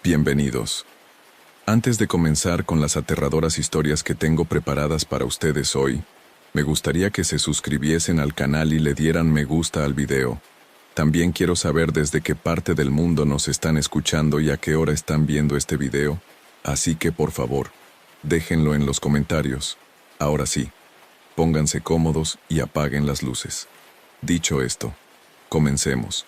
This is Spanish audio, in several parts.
Bienvenidos. Antes de comenzar con las aterradoras historias que tengo preparadas para ustedes hoy, me gustaría que se suscribiesen al canal y le dieran me gusta al video. También quiero saber desde qué parte del mundo nos están escuchando y a qué hora están viendo este video, así que por favor, déjenlo en los comentarios. Ahora sí, pónganse cómodos y apaguen las luces. Dicho esto, comencemos.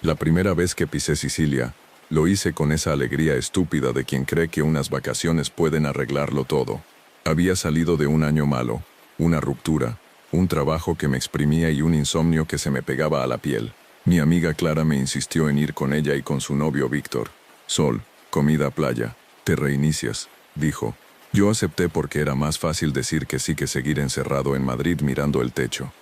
La primera vez que pisé Sicilia, lo hice con esa alegría estúpida de quien cree que unas vacaciones pueden arreglarlo todo. Había salido de un año malo, una ruptura, un trabajo que me exprimía y un insomnio que se me pegaba a la piel. Mi amiga Clara me insistió en ir con ella y con su novio Víctor. Sol, comida, playa, te reinicias, dijo. Yo acepté porque era más fácil decir que sí que seguir encerrado en Madrid mirando el techo.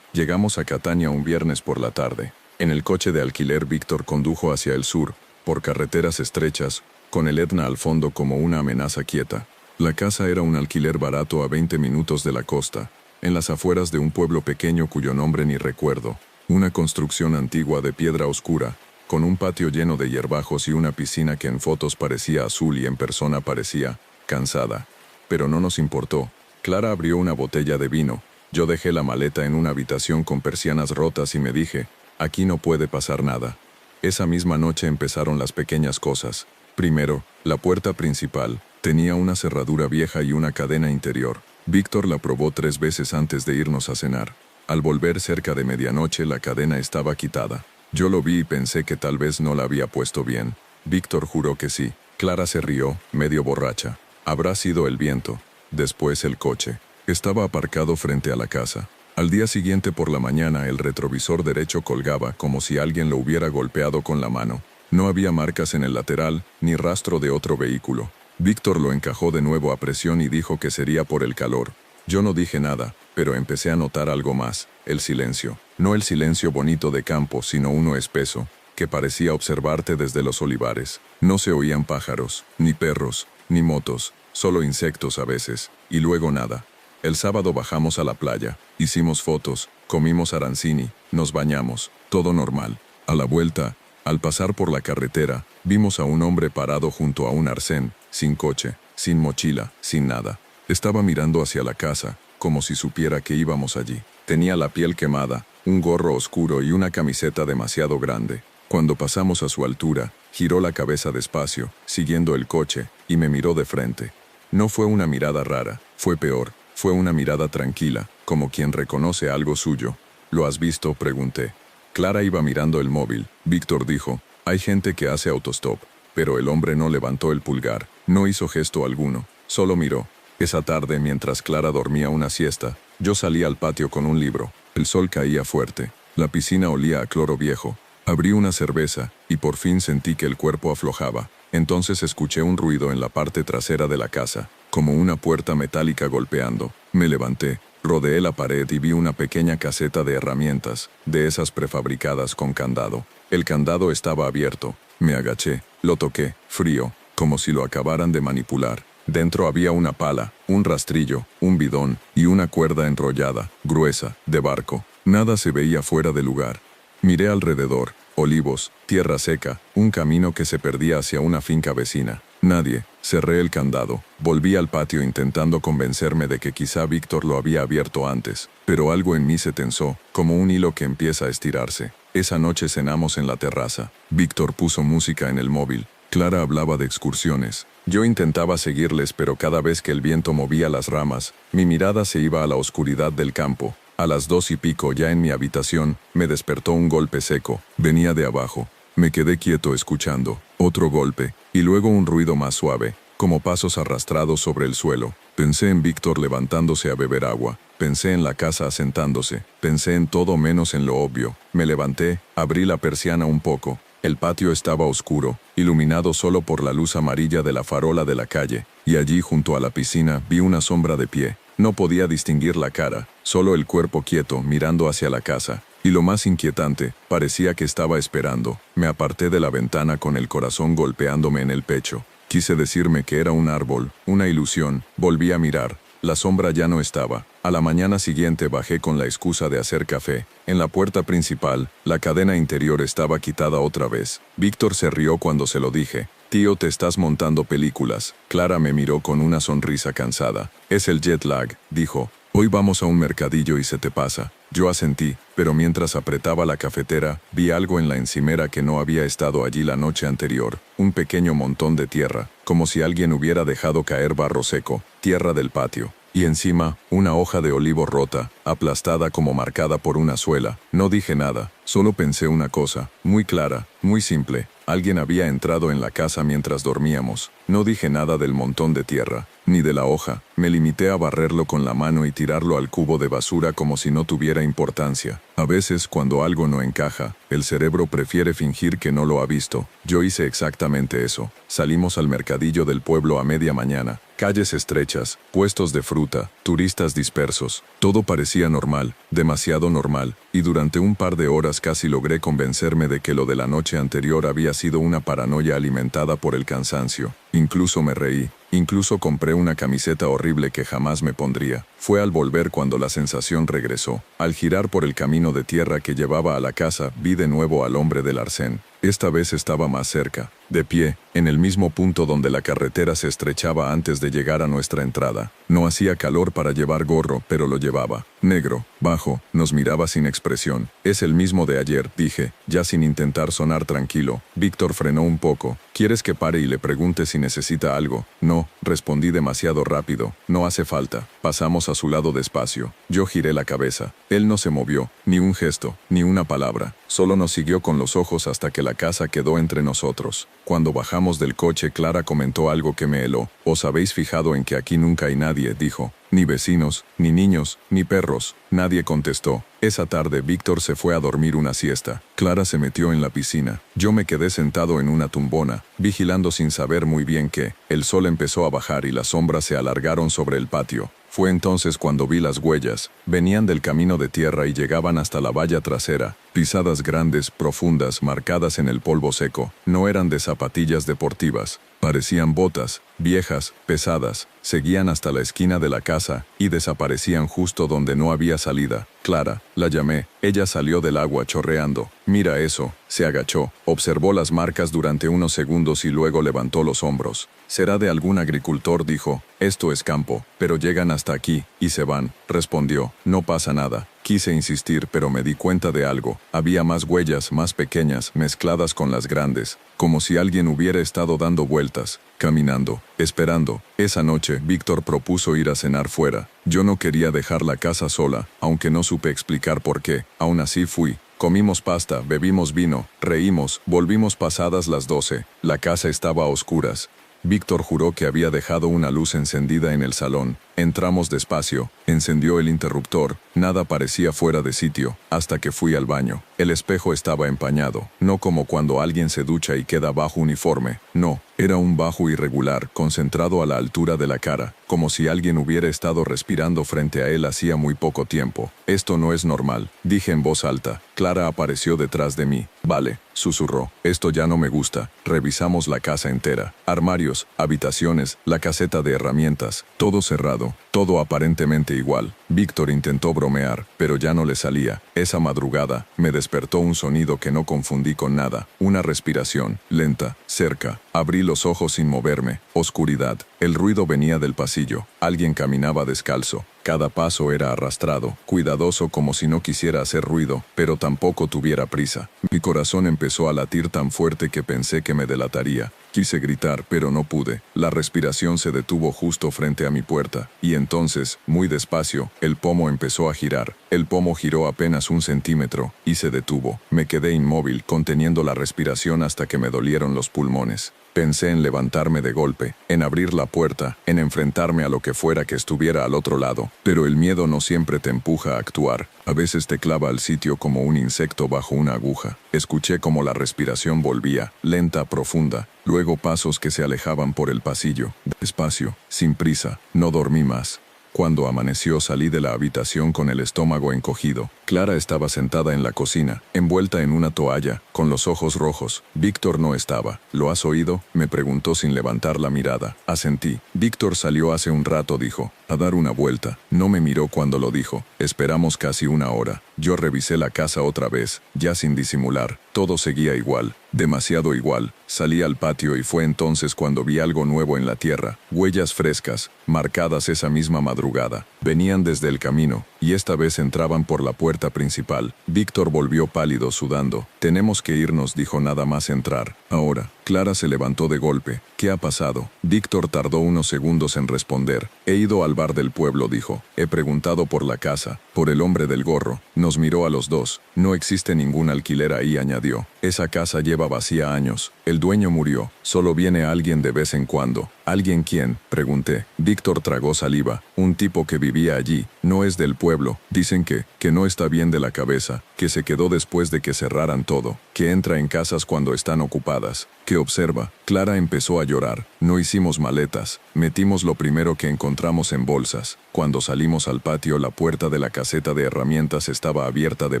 Llegamos a Catania un viernes por la tarde. En el coche de alquiler Víctor condujo hacia el sur, por carreteras estrechas, con el Etna al fondo como una amenaza quieta. La casa era un alquiler barato a 20 minutos de la costa, en las afueras de un pueblo pequeño cuyo nombre ni recuerdo. Una construcción antigua de piedra oscura, con un patio lleno de hierbajos y una piscina que en fotos parecía azul y en persona parecía cansada. Pero no nos importó. Clara abrió una botella de vino. Yo dejé la maleta en una habitación con persianas rotas y me dije, aquí no puede pasar nada. Esa misma noche empezaron las pequeñas cosas. Primero, la puerta principal tenía una cerradura vieja y una cadena interior. Víctor la probó 3 veces antes de irnos a cenar. Al volver cerca de medianoche la cadena estaba quitada. Yo lo vi y pensé que tal vez no la había puesto bien. Víctor juró que sí. Clara se rió, medio borracha. Habrá sido el viento. Después el coche. Estaba aparcado frente a la casa. Al día siguiente por la mañana el retrovisor derecho colgaba como si alguien lo hubiera golpeado con la mano. No había marcas en el lateral, ni rastro de otro vehículo. Víctor lo encajó de nuevo a presión y dijo que sería por el calor. Yo no dije nada, pero empecé a notar algo más, el silencio. No el silencio bonito de campo, sino uno espeso, que parecía observarte desde los olivares. No se oían pájaros, ni perros, ni motos, solo insectos a veces, y luego nada. El sábado bajamos a la playa, hicimos fotos, comimos arancini, nos bañamos, todo normal. A la vuelta, al pasar por la carretera, vimos a un hombre parado junto a un arcén, sin coche, sin mochila, sin nada. Estaba mirando hacia la casa, como si supiera que íbamos allí. Tenía la piel quemada, un gorro oscuro y una camiseta demasiado grande. Cuando pasamos a su altura, giró la cabeza despacio, siguiendo el coche, y me miró de frente. No fue una mirada rara, fue peor. Fue una mirada tranquila, como quien reconoce algo suyo. ¿Lo has visto?, pregunté. Clara iba mirando el móvil. Víctor dijo, hay gente que hace autostop, pero el hombre no levantó el pulgar, no hizo gesto alguno, solo miró. Esa tarde, mientras Clara dormía una siesta, yo salí al patio con un libro. El sol caía fuerte, la piscina olía a cloro viejo. Abrí una cerveza, y por fin sentí que el cuerpo aflojaba. Entonces escuché un ruido en la parte trasera de la casa, como una puerta metálica golpeando. Me levanté, rodeé la pared y vi una pequeña caseta de herramientas, de esas prefabricadas con candado. El candado estaba abierto. Me agaché, lo toqué, frío, como si lo acabaran de manipular. Dentro había una pala, un rastrillo, un bidón y una cuerda enrollada, gruesa, de barco. Nada se veía fuera de lugar. Miré alrededor, olivos, tierra seca, un camino que se perdía hacia una finca vecina. Nadie. Cerré el candado. Volví al patio intentando convencerme de que quizá Víctor lo había abierto antes, pero algo en mí se tensó, como un hilo que empieza a estirarse. Esa noche cenamos en la terraza. Víctor puso música en el móvil. Clara hablaba de excursiones. Yo intentaba seguirles, pero cada vez que el viento movía las ramas, mi mirada se iba a la oscuridad del campo. A las 2:15 ya en mi habitación, me despertó un golpe seco. Venía de abajo. Me quedé quieto escuchando. Otro golpe, y luego un ruido más suave, como pasos arrastrados sobre el suelo. Pensé en Víctor levantándose a beber agua. Pensé en la casa asentándose. Pensé en todo menos en lo obvio. Me levanté, abrí la persiana un poco. El patio estaba oscuro, iluminado solo por la luz amarilla de la farola de la calle, y allí junto a la piscina vi una sombra de pie. No podía distinguir la cara, solo el cuerpo quieto mirando hacia la casa. Y lo más inquietante, parecía que estaba esperando. Me aparté de la ventana con el corazón golpeándome en el pecho. Quise decirme que era un árbol, una ilusión. Volví a mirar. La sombra ya no estaba. A la mañana siguiente bajé con la excusa de hacer café. En la puerta principal, la cadena interior estaba quitada otra vez. Víctor se rió cuando se lo dije. Tío, te estás montando películas. Clara me miró con una sonrisa cansada. Es el jet lag, dijo. Hoy vamos a un mercadillo y se te pasa. Yo asentí, pero mientras apretaba la cafetera, vi algo en la encimera que no había estado allí la noche anterior. Un pequeño montón de tierra, como si alguien hubiera dejado caer barro seco, tierra del patio. Y encima, una hoja de olivo rota, aplastada como marcada por una suela. No dije nada, solo pensé una cosa, muy clara, muy simple. Alguien había entrado en la casa mientras dormíamos. No dije nada del montón de tierra, ni de la hoja. Me limité a barrerlo con la mano y tirarlo al cubo de basura como si no tuviera importancia. A veces, cuando algo no encaja, el cerebro prefiere fingir que no lo ha visto. Yo hice exactamente eso. Salimos al mercadillo del pueblo a media mañana. Calles estrechas, puestos de fruta, turistas dispersos. Todo parecía normal, demasiado normal, y durante un par de horas casi logré convencerme de que lo de la noche anterior había sido una paranoia alimentada por el cansancio. Incluso me reí. Incluso compré una camiseta horrible que jamás me pondría. Fue al volver cuando la sensación regresó. Al girar por el camino de tierra que llevaba a la casa, vi de nuevo al hombre del arcén. Esta vez estaba más cerca, de pie, en el mismo punto donde la carretera se estrechaba antes de llegar a nuestra entrada. No hacía calor para llevar gorro, pero lo llevaba. Negro, bajo, nos miraba sin expresión. Es el mismo de ayer, dije, ya sin intentar sonar tranquilo. Víctor frenó un poco. ¿Quieres que pare y le pregunte si necesita algo? No, respondí demasiado rápido. No hace falta. Pasamos a su lado despacio. Yo giré la cabeza. Él no se movió, ni un gesto, ni una palabra. Solo nos siguió con los ojos hasta que la casa quedó entre nosotros. Cuando bajamos del coche, Clara comentó algo que me heló. ¿Os habéis fijado en que aquí nunca hay nadie?, dijo. Ni vecinos, ni niños, ni perros. Nadie contestó. Esa tarde Víctor se fue a dormir una siesta. Clara se metió en la piscina. Yo me quedé sentado en una tumbona, vigilando sin saber muy bien qué. El sol empezó a bajar y las sombras se alargaron sobre el patio. Fue entonces cuando vi las huellas. Venían del camino de tierra y llegaban hasta la valla trasera. Pisadas grandes, profundas, marcadas en el polvo seco. No eran de zapatillas deportivas. Parecían botas, viejas, pesadas. Seguían hasta la esquina de la casa y desaparecían justo donde no había salida. Clara, la llamé. Ella salió del agua chorreando. Mira eso. Se agachó, observó las marcas durante unos segundos y luego levantó los hombros. Será de algún agricultor, dijo. Esto es campo, pero llegan hasta aquí y se van, respondió. No pasa nada. Quise insistir, pero me di cuenta de algo. Había más huellas, más pequeñas, mezcladas con las grandes, como si alguien hubiera estado dando vueltas, caminando, esperando. Esa noche, Víctor propuso ir a cenar fuera. Yo no quería dejar la casa sola, aunque no supe explicar por qué. Aún así fui. Comimos pasta, bebimos vino, reímos, volvimos pasadas las 12. La casa estaba a oscuras. Víctor juró que había dejado una luz encendida en el salón. Entramos despacio, encendió el interruptor, nada parecía fuera de sitio, hasta que fui al baño. El espejo estaba empañado, no como cuando alguien se ducha y queda bajo uniforme, no, era un bajo irregular, concentrado a la altura de la cara, como si alguien hubiera estado respirando frente a él hacía muy poco tiempo. Esto no es normal, dije en voz alta. Clara apareció detrás de mí. Vale, susurró, esto ya no me gusta. Revisamos la casa entera, armarios, habitaciones, la caseta de herramientas, todo cerrado. Todo aparentemente igual. Víctor intentó bromear, pero ya no le salía. Esa madrugada, me despertó un sonido que no confundí con nada. Una respiración, lenta, cerca. Abrí los ojos sin moverme. Oscuridad. El ruido venía del pasillo. Alguien caminaba descalzo. Cada paso era arrastrado, cuidadoso como si no quisiera hacer ruido, pero tampoco tuviera prisa. Mi corazón empezó a latir tan fuerte que pensé que me delataría. Quise gritar, pero no pude. La respiración se detuvo justo frente a mi puerta, y entonces, muy despacio, el pomo empezó a girar. El pomo giró apenas 1 centímetro, y se detuvo. Me quedé inmóvil, conteniendo la respiración hasta que me dolieron los pulmones. Pensé en levantarme de golpe, en abrir la puerta, en enfrentarme a lo que fuera que estuviera al otro lado. Pero el miedo no siempre te empuja a actuar. A veces te clava al sitio como un insecto bajo una aguja. Escuché como la respiración volvía, lenta, profunda. Luego pasos que se alejaban por el pasillo. Despacio, sin prisa. No dormí más. Cuando amaneció salí de la habitación con el estómago encogido. Clara estaba sentada en la cocina, envuelta en una toalla, con los ojos rojos. Víctor no estaba. ¿Lo has oído?, me preguntó sin levantar la mirada. Asentí. Víctor salió hace un rato, dijo, a dar una vuelta. No me miró cuando lo dijo. Esperamos casi una hora. Yo revisé la casa otra vez, ya sin disimular. Todo seguía igual, demasiado igual. Salí al patio y fue entonces cuando vi algo nuevo en la tierra. Huellas frescas, marcadas esa misma madrugada. Venían desde el camino, y esta vez entraban por la puerta principal. Víctor volvió pálido, sudando. Tenemos que irnos, dijo nada más entrar. Ahora. Clara se levantó de golpe. ¿Qué ha pasado? Víctor tardó unos segundos en responder. He ido al bar del pueblo, dijo. He preguntado por la casa, por el hombre del gorro. Nos miró a los dos. No existe ningún alquiler ahí, añadió. Esa casa lleva vacía años. El dueño murió. Solo viene alguien de vez en cuando. ¿Alguien quién?, pregunté. Víctor tragó saliva. Un tipo que vivía allí. No es del pueblo. Dicen que no está bien de la cabeza, que se quedó después de que cerraran todo, que entra en casas cuando están ocupadas, que observa. Clara empezó a llorar. No hicimos maletas. Metimos lo primero que encontramos en bolsas. Cuando salimos al patio, la puerta de la caseta de herramientas estaba abierta de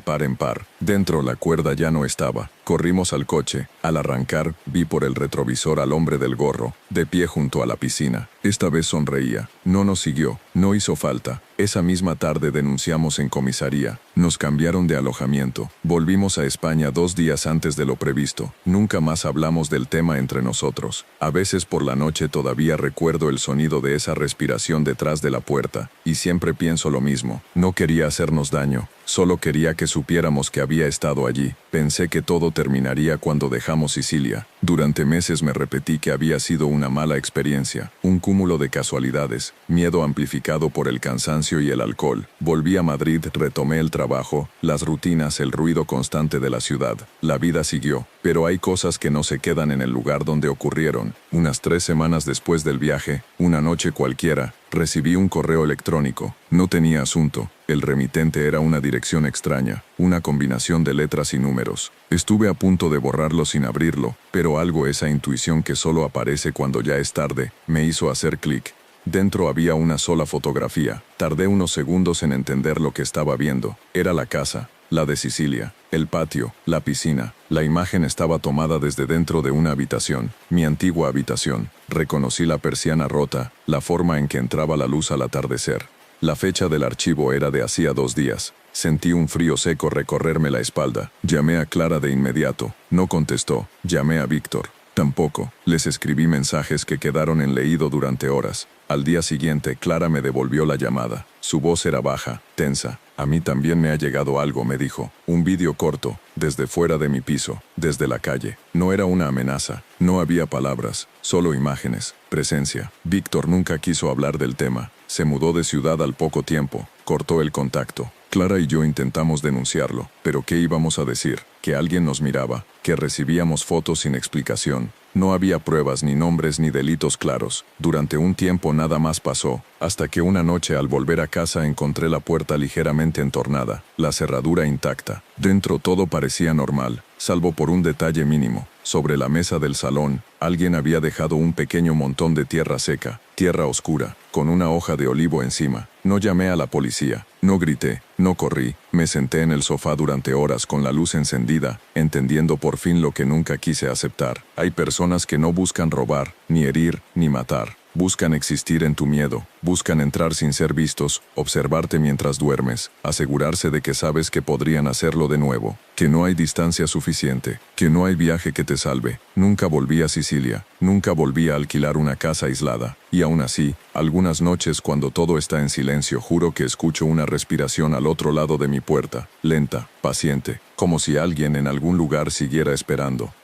par en par. Dentro la cuerda ya no estaba. Corrimos al coche. Al arrancar, vi por el retrovisor al hombre del gorro, de pie junto a la piscina. Esta vez sonreía. No nos siguió. No hizo falta. Esa misma tarde denunciamos en comisaría. Nos cambiaron de alojamiento. Volvimos a España 2 días antes de lo previsto. Nunca más hablamos del tema entre nosotros. A veces por la noche todavía recuerdo el sonido de esa respiración detrás de la puerta, y siempre pienso lo mismo. No quería hacernos daño. Solo quería que supiéramos que había estado allí. Pensé que todo terminaría cuando dejamos Sicilia. Durante meses me repetí que había sido una mala experiencia, un cúmulo de casualidades, miedo amplificado por el cansancio y el alcohol. Volví a Madrid, retomé el trabajo, las rutinas, el ruido constante de la ciudad. La vida siguió, pero hay cosas que no se quedan en el lugar donde ocurrieron. Unas 3 semanas después del viaje, una noche cualquiera, recibí un correo electrónico. No tenía asunto. El remitente era una dirección extraña, una combinación de letras y números. Estuve a punto de borrarlo sin abrirlo, pero algo, esa intuición que solo aparece cuando ya es tarde, me hizo hacer clic. Dentro había una sola fotografía. Tardé unos segundos en entender lo que estaba viendo. Era la casa, la de Sicilia, el patio, la piscina. La imagen estaba tomada desde dentro de una habitación, mi antigua habitación. Reconocí la persiana rota, la forma en que entraba la luz al atardecer. La fecha del archivo era de hacía 2 días. Sentí un frío seco recorrerme la espalda. Llamé a Clara de inmediato. No contestó. Llamé a Víctor. Tampoco. Les escribí mensajes que quedaron en leído durante horas. Al día siguiente, Clara me devolvió la llamada. Su voz era baja, tensa. A mí también me ha llegado algo, me dijo. Un vídeo corto, desde fuera de mi piso, desde la calle. No era una amenaza. No había palabras, solo imágenes, presencia. Víctor nunca quiso hablar del tema. Se mudó de ciudad al poco tiempo. Cortó el contacto. Clara y yo intentamos denunciarlo, pero ¿qué íbamos a decir? Que alguien nos miraba, que recibíamos fotos sin explicación. No había pruebas, ni nombres, ni delitos claros. Durante un tiempo nada más pasó, hasta que una noche al volver a casa encontré la puerta ligeramente entornada, la cerradura intacta. Dentro todo parecía normal, salvo por un detalle mínimo. Sobre la mesa del salón, alguien había dejado un pequeño montón de tierra seca, tierra oscura, con una hoja de olivo encima. No llamé a la policía, no grité, no corrí. Me senté en el sofá durante horas con la luz encendida, entendiendo por fin lo que nunca quise aceptar. Hay personas que no buscan robar, ni herir, ni matar. Buscan existir en tu miedo, buscan entrar sin ser vistos, observarte mientras duermes, asegurarse de que sabes que podrían hacerlo de nuevo, que no hay distancia suficiente, que no hay viaje que te salve. Nunca volví a Sicilia, nunca volví a alquilar una casa aislada, y aún así, algunas noches cuando todo está en silencio juro que escucho una respiración al otro lado de mi puerta, lenta, paciente, como si alguien en algún lugar siguiera esperando.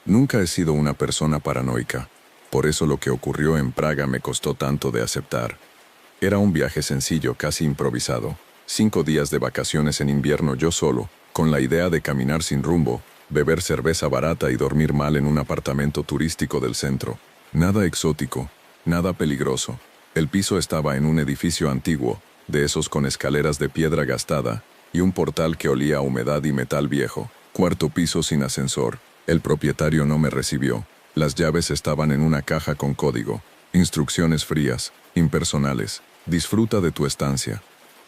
Nunca he sido una persona paranoica, por eso lo que ocurrió en Praga me costó tanto de aceptar. Era un viaje sencillo, casi improvisado. 5 días de vacaciones en invierno yo solo, con la idea de caminar sin rumbo, beber cerveza barata y dormir mal en un apartamento turístico del centro. Nada exótico, nada peligroso. El piso estaba en un edificio antiguo, de esos con escaleras de piedra gastada, y un portal que olía a humedad y metal viejo. 4º piso sin ascensor. El propietario no me recibió. Las llaves estaban en una caja con código. Instrucciones frías, impersonales. Disfruta de tu estancia.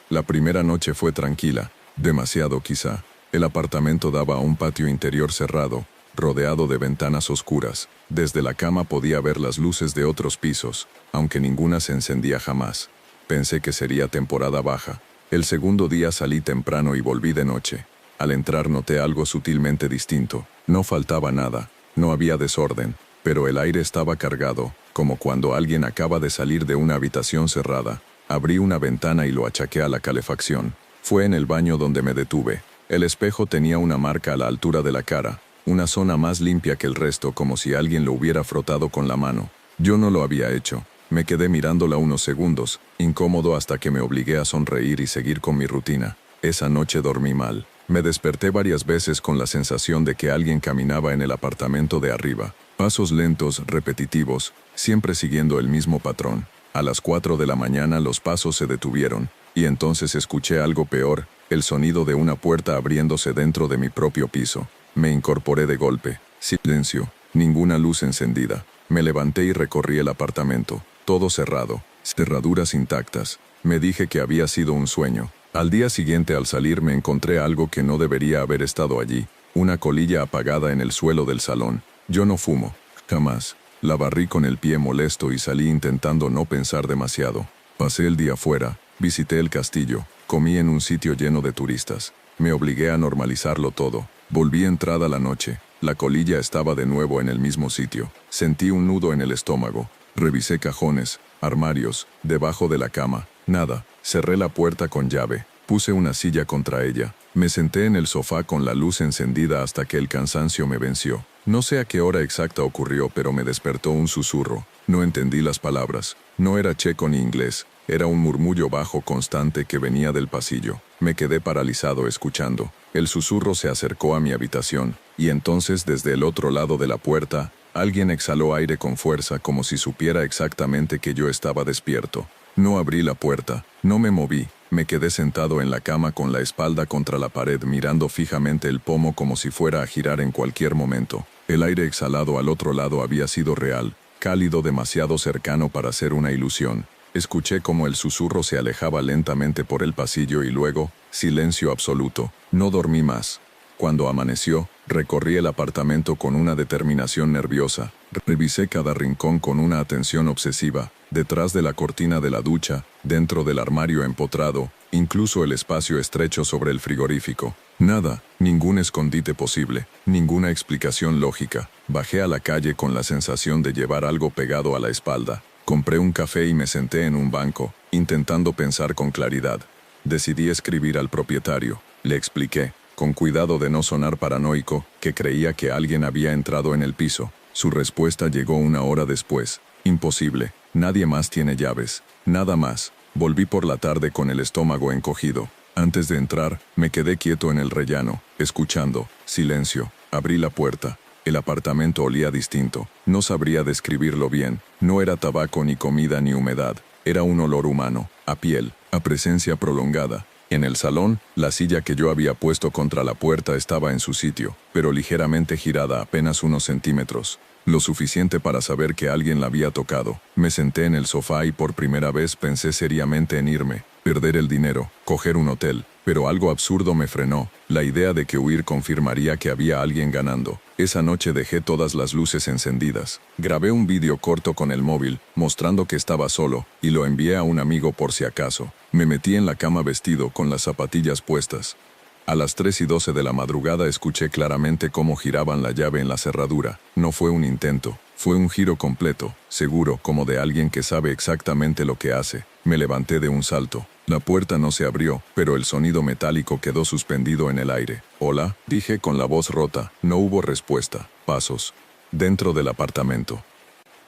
La primera noche fue tranquila, demasiado quizá. El apartamento daba a un patio interior cerrado, rodeado de ventanas oscuras. Desde la cama podía ver las luces de otros pisos, aunque ninguna se encendía jamás. Pensé que sería temporada baja. El segundo día salí temprano y volví de noche. Al entrar noté algo sutilmente distinto. No faltaba nada, no había desorden, pero el aire estaba cargado, como cuando alguien acaba de salir de una habitación cerrada. Abrí una ventana y lo achaqué a la calefacción. Fue en el baño donde me detuve. El espejo tenía una marca a la altura de la cara, una zona más limpia que el resto, como si alguien lo hubiera frotado con la mano. Yo no lo había hecho. Me quedé mirándola unos segundos, incómodo, hasta que me obligué a sonreír y seguir con mi rutina. Esa noche dormí mal. Me desperté varias veces con la sensación de que alguien caminaba en el apartamento de arriba. Pasos lentos, repetitivos, siempre siguiendo el mismo patrón. A las 4 de la mañana los pasos se detuvieron, y entonces escuché algo peor, el sonido de una puerta abriéndose dentro de mi propio piso. Me incorporé de golpe. Silencio. Ninguna luz encendida. Me levanté y recorrí el apartamento. Todo cerrado. Cerraduras intactas. Me dije que había sido un sueño. Al día siguiente, al salir, me encontré algo que no debería haber estado allí. Una colilla apagada en el suelo del salón. Yo no fumo. Jamás. La barrí con el pie molesto y salí intentando no pensar demasiado. Pasé el día fuera. Visité el castillo. Comí en un sitio lleno de turistas. Me obligué a normalizarlo todo. Volví entrada la noche. La colilla estaba de nuevo en el mismo sitio. Sentí un nudo en el estómago. Revisé cajones, armarios, debajo de la cama. Nada. Cerré la puerta con llave. Puse una silla contra ella. Me senté en el sofá con la luz encendida hasta que el cansancio me venció. No sé a qué hora exacta ocurrió, pero me despertó un susurro. No entendí las palabras. No era checo ni inglés. Era un murmullo bajo constante que venía del pasillo. Me quedé paralizado escuchando. El susurro se acercó a mi habitación, y entonces desde el otro lado de la puerta, alguien exhaló aire con fuerza, como si supiera exactamente que yo estaba despierto. No abrí la puerta, no me moví. Me quedé sentado en la cama con la espalda contra la pared, mirando fijamente el pomo como si fuera a girar en cualquier momento. El aire exhalado al otro lado había sido real, cálido, demasiado cercano para ser una ilusión. Escuché cómo el susurro se alejaba lentamente por el pasillo y luego, silencio absoluto. No dormí más. Cuando amaneció, recorrí el apartamento con una determinación nerviosa. Revisé cada rincón con una atención obsesiva, detrás de la cortina de la ducha, dentro del armario empotrado, incluso el espacio estrecho sobre el frigorífico. Nada, ningún escondite posible, ninguna explicación lógica. Bajé a la calle con la sensación de llevar algo pegado a la espalda. Compré un café y me senté en un banco, intentando pensar con claridad. Decidí escribir al propietario. Le expliqué, con cuidado de no sonar paranoico, que creía que alguien había entrado en el piso. Su respuesta llegó una hora después. Imposible. Nadie más tiene llaves. Nada más. Volví por la tarde con el estómago encogido. Antes de entrar, me quedé quieto en el rellano, escuchando. Silencio. Abrí la puerta. El apartamento olía distinto. No sabría describirlo bien. No era tabaco, ni comida, ni humedad. Era un olor humano, a piel, a presencia prolongada. En el salón, la silla que yo había puesto contra la puerta estaba en su sitio, pero ligeramente girada apenas unos centímetros. Lo suficiente para saber que alguien la había tocado. Me senté en el sofá y por primera vez pensé seriamente en irme, perder el dinero, coger un hotel. Pero algo absurdo me frenó, la idea de que huir confirmaría que había alguien ganando. Esa noche dejé todas las luces encendidas. Grabé un vídeo corto con el móvil, mostrando que estaba solo, y lo envié a un amigo por si acaso. Me metí en la cama vestido, con las zapatillas puestas. A las 3:12 de la madrugada escuché claramente cómo giraban la llave en la cerradura. No fue un intento, fue un giro completo, seguro, como de alguien que sabe exactamente lo que hace. Me levanté de un salto. La puerta no se abrió, pero el sonido metálico quedó suspendido en el aire. «Hola», dije con la voz rota. No hubo respuesta. Pasos. Dentro del apartamento.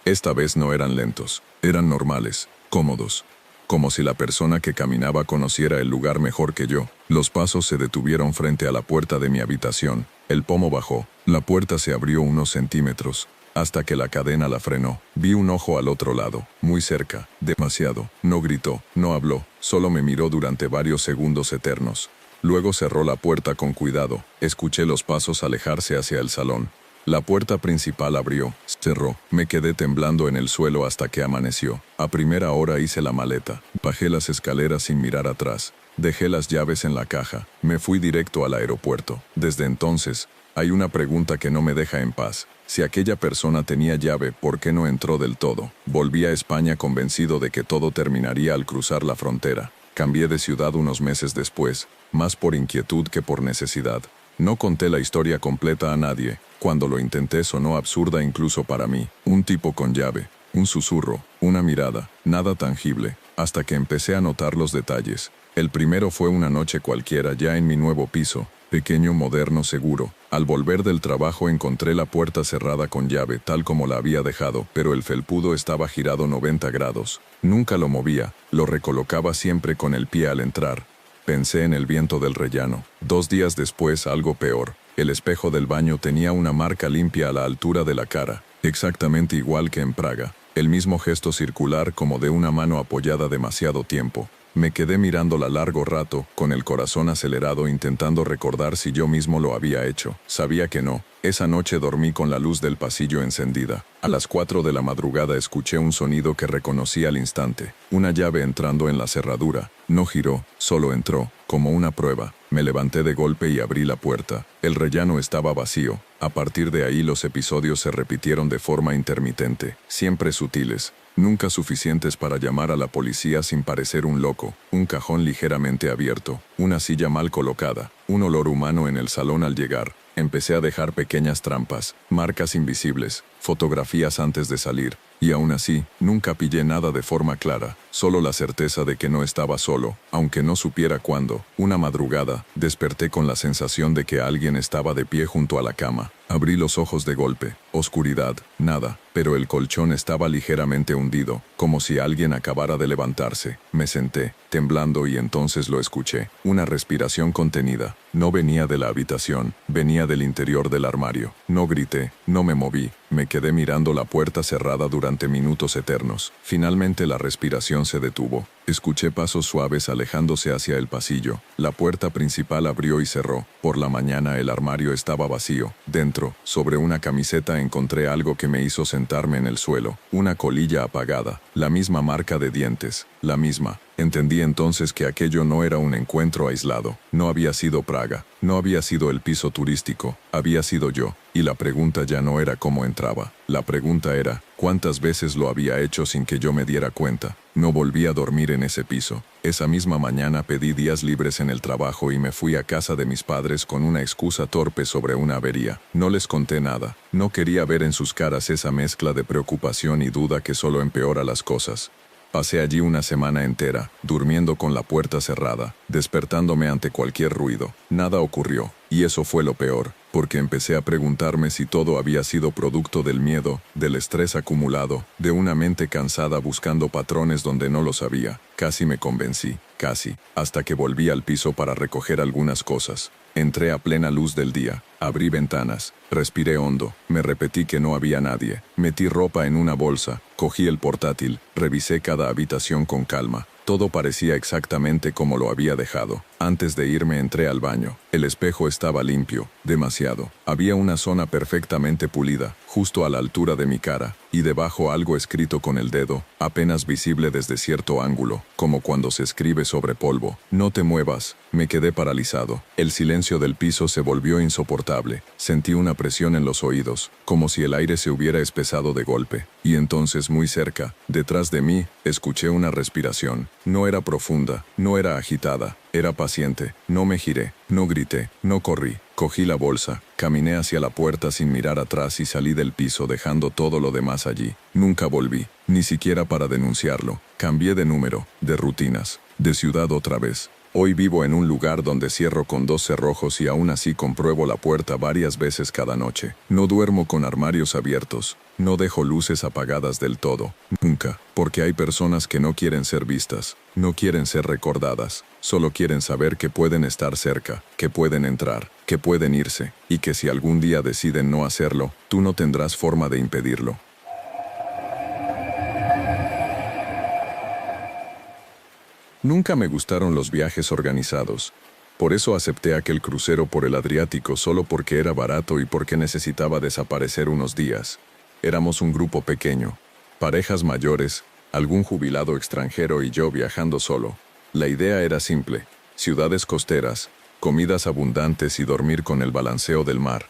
Esta vez no eran lentos. Eran normales, cómodos. Como si la persona que caminaba conociera el lugar mejor que yo. Los pasos se detuvieron frente a la puerta de mi habitación. El pomo bajó. La puerta se abrió unos centímetros, hasta que la cadena la frenó. Vi un ojo al otro lado, muy cerca, demasiado. No gritó, no habló, solo me miró durante varios segundos eternos. Luego cerró la puerta con cuidado. Escuché los pasos alejarse hacia el salón. La puerta principal abrió, cerró. Me quedé temblando en el suelo hasta que amaneció. A primera hora hice la maleta. Bajé las escaleras sin mirar atrás. Dejé las llaves en la caja. Me fui directo al aeropuerto. Desde entonces, hay una pregunta que no me deja en paz. Si aquella persona tenía llave, ¿por qué no entró del todo? Volví a España convencido de que todo terminaría al cruzar la frontera. Cambié de ciudad unos meses después, más por inquietud que por necesidad. No conté la historia completa a nadie. Cuando lo intenté sonó absurda incluso para mí. Un tipo con llave, un susurro, una mirada, nada tangible, hasta que empecé a notar los detalles. El primero fue una noche cualquiera ya en mi nuevo piso, pequeño, moderno, seguro. Al volver del trabajo encontré la puerta cerrada con llave, tal como la había dejado, pero el felpudo estaba girado 90 grados. Nunca lo movía, lo recolocaba siempre con el pie al entrar. Pensé en el viento del rellano. 2 días después, algo peor. El espejo del baño tenía una marca limpia a la altura de la cara, exactamente igual que en Praga. El mismo gesto circular como de una mano apoyada demasiado tiempo. Me quedé mirándola largo rato, con el corazón acelerado intentando recordar si yo mismo lo había hecho. Sabía que no. Esa noche dormí con la luz del pasillo encendida. A las 4 de la madrugada escuché un sonido que reconocí al instante. Una llave entrando en la cerradura. No giró, solo entró, como una prueba. Me levanté de golpe y abrí la puerta. El rellano estaba vacío. A partir de ahí los episodios se repitieron de forma intermitente, siempre sutiles. Nunca suficientes para llamar a la policía sin parecer un loco. Un cajón ligeramente abierto, una silla mal colocada, un olor humano en el salón al llegar. Empecé a dejar pequeñas trampas, marcas invisibles, fotografías antes de salir. Y aún así, nunca pillé nada de forma clara, solo la certeza de que no estaba solo, aunque no supiera cuándo. Una madrugada, desperté con la sensación de que alguien estaba de pie junto a la cama. Abrí los ojos de golpe. Oscuridad, nada, pero el colchón estaba ligeramente hundido, como si alguien acabara de levantarse. Me senté, temblando, y entonces lo escuché. Una respiración contenida. No venía de la habitación, venía del interior del armario. No grité, no me moví. Me quedé mirando la puerta cerrada durante minutos eternos. Finalmente la respiración se detuvo. Escuché pasos suaves alejándose hacia el pasillo. La puerta principal abrió y cerró. Por la mañana el armario estaba vacío. Dentro, sobre una camiseta, encontré algo que me hizo sentarme en el suelo. Una colilla apagada. La misma marca de dientes. La misma. Entendí entonces que aquello no era un encuentro aislado. No había sido Praga. No había sido el piso turístico. Había sido yo. Y la pregunta ya no era cómo entraba. La pregunta era, ¿cuántas veces lo había hecho sin que yo me diera cuenta? No volví a dormir en ese piso. Esa misma mañana pedí días libres en el trabajo y me fui a casa de mis padres con una excusa torpe sobre una avería. No les conté nada. No quería ver en sus caras esa mezcla de preocupación y duda que solo empeora las cosas. Pasé allí una semana entera, durmiendo con la puerta cerrada, despertándome ante cualquier ruido. Nada ocurrió, y eso fue lo peor, porque empecé a preguntarme si todo había sido producto del miedo, del estrés acumulado, de una mente cansada buscando patrones donde no los había. Casi me convencí, casi, hasta que volví al piso para recoger algunas cosas. Entré a plena luz del día, abrí ventanas, respiré hondo, me repetí que no había nadie, metí ropa en una bolsa, cogí el portátil, revisé cada habitación con calma. Todo parecía exactamente como lo había dejado. Antes de irme entré al baño. El espejo estaba limpio, demasiado. Había una zona perfectamente pulida, justo a la altura de mi cara, y debajo algo escrito con el dedo, apenas visible desde cierto ángulo, como cuando se escribe sobre polvo. No te muevas. Me quedé paralizado. El silencio del piso se volvió insoportable. Sentí una presión en los oídos, como si el aire se hubiera espesado de golpe. Y entonces, muy cerca, detrás de mí, escuché una respiración. No era profunda, no era agitada, era paciente. No me giré, no grité, no corrí. Cogí la bolsa, caminé hacia la puerta sin mirar atrás y salí del piso dejando todo lo demás allí. Nunca volví, ni siquiera para denunciarlo. Cambié de número, de rutinas, de ciudad otra vez. Hoy vivo en un lugar donde cierro con 2 cerrojos y aún así compruebo la puerta varias veces cada noche. No duermo con armarios abiertos. No dejo luces apagadas del todo. Nunca. Porque hay personas que no quieren ser vistas. No quieren ser recordadas. Solo quieren saber que pueden estar cerca, que pueden entrar, que pueden irse, y que si algún día deciden no hacerlo, tú no tendrás forma de impedirlo. Nunca me gustaron los viajes organizados. Por eso acepté aquel crucero por el Adriático solo porque era barato y porque necesitaba desaparecer unos días. Éramos un grupo pequeño, parejas mayores, algún jubilado extranjero y yo viajando solo. La idea era simple: ciudades costeras, comidas abundantes y dormir con el balanceo del mar.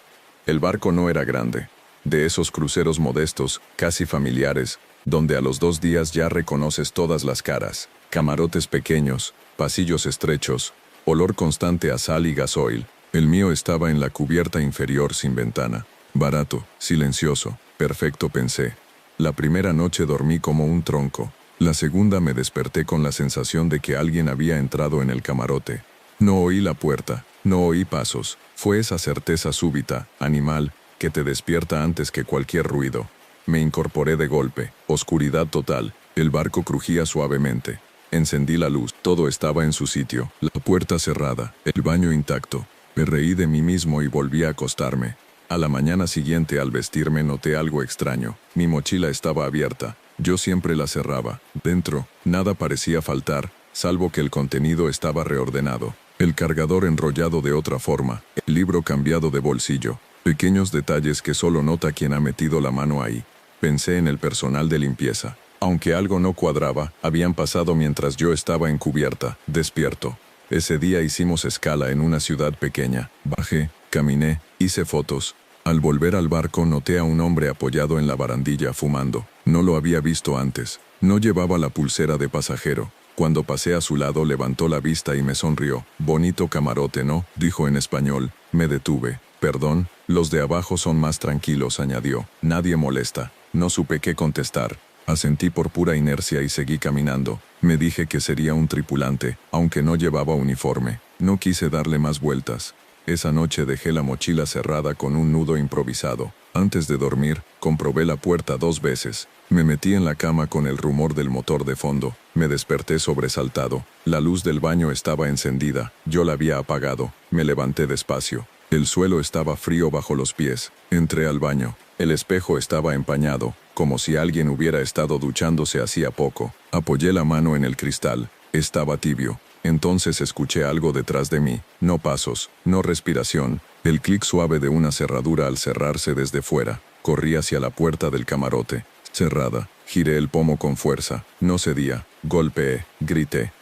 El barco no era grande, de esos cruceros modestos, casi familiares, donde a los 2 días ya reconoces todas las caras. Camarotes pequeños, pasillos estrechos, olor constante a sal y gasoil. El mío estaba en la cubierta inferior sin ventana. Barato, silencioso, perfecto, pensé. La primera noche dormí como un tronco. La segunda me desperté con la sensación de que alguien había entrado en el camarote. No oí la puerta, no oí pasos. Fue esa certeza súbita, animal, que te despierta antes que cualquier ruido. Me incorporé de golpe. Oscuridad total. El barco crujía suavemente. Encendí la luz. Todo estaba en su sitio. La puerta cerrada, el baño intacto. Me reí de mí mismo y volví a acostarme. A la mañana siguiente, al vestirme, noté algo extraño. Mi mochila estaba abierta. Yo siempre la cerraba. Dentro, nada parecía faltar, salvo que el contenido estaba reordenado. El cargador enrollado de otra forma, el libro cambiado de bolsillo. Pequeños detalles que solo nota quien ha metido la mano ahí. Pensé en el personal de limpieza. Aunque algo no cuadraba, habían pasado mientras yo estaba en cubierta, despierto. Ese día hicimos escala en una ciudad pequeña. Bajé, caminé, hice fotos. Al volver al barco noté a un hombre apoyado en la barandilla fumando. No lo había visto antes. No llevaba la pulsera de pasajero. Cuando pasé a su lado levantó la vista y me sonrió. «Bonito camarote, ¿no?», dijo en español. Me detuve. «Perdón, los de abajo son más tranquilos», añadió. «Nadie molesta». No supe qué contestar. Asentí por pura inercia y seguí caminando. Me dije que sería un tripulante, aunque no llevaba uniforme. No quise darle más vueltas. Esa noche dejé la mochila cerrada con un nudo improvisado. Antes de dormir, comprobé la puerta 2 veces. Me metí en la cama con el rumor del motor de fondo. Me desperté sobresaltado. La luz del baño estaba encendida. Yo la había apagado. Me levanté despacio. El suelo estaba frío bajo los pies. Entré al baño. El espejo estaba empañado, como si alguien hubiera estado duchándose hacía poco. Apoyé la mano en el cristal. Estaba tibio. Entonces escuché algo detrás de mí. No pasos, no respiración. El clic suave de una cerradura al cerrarse desde fuera. Corrí hacia la puerta del camarote. Cerrada. Giré el pomo con fuerza. No cedía. Golpeé. Grité.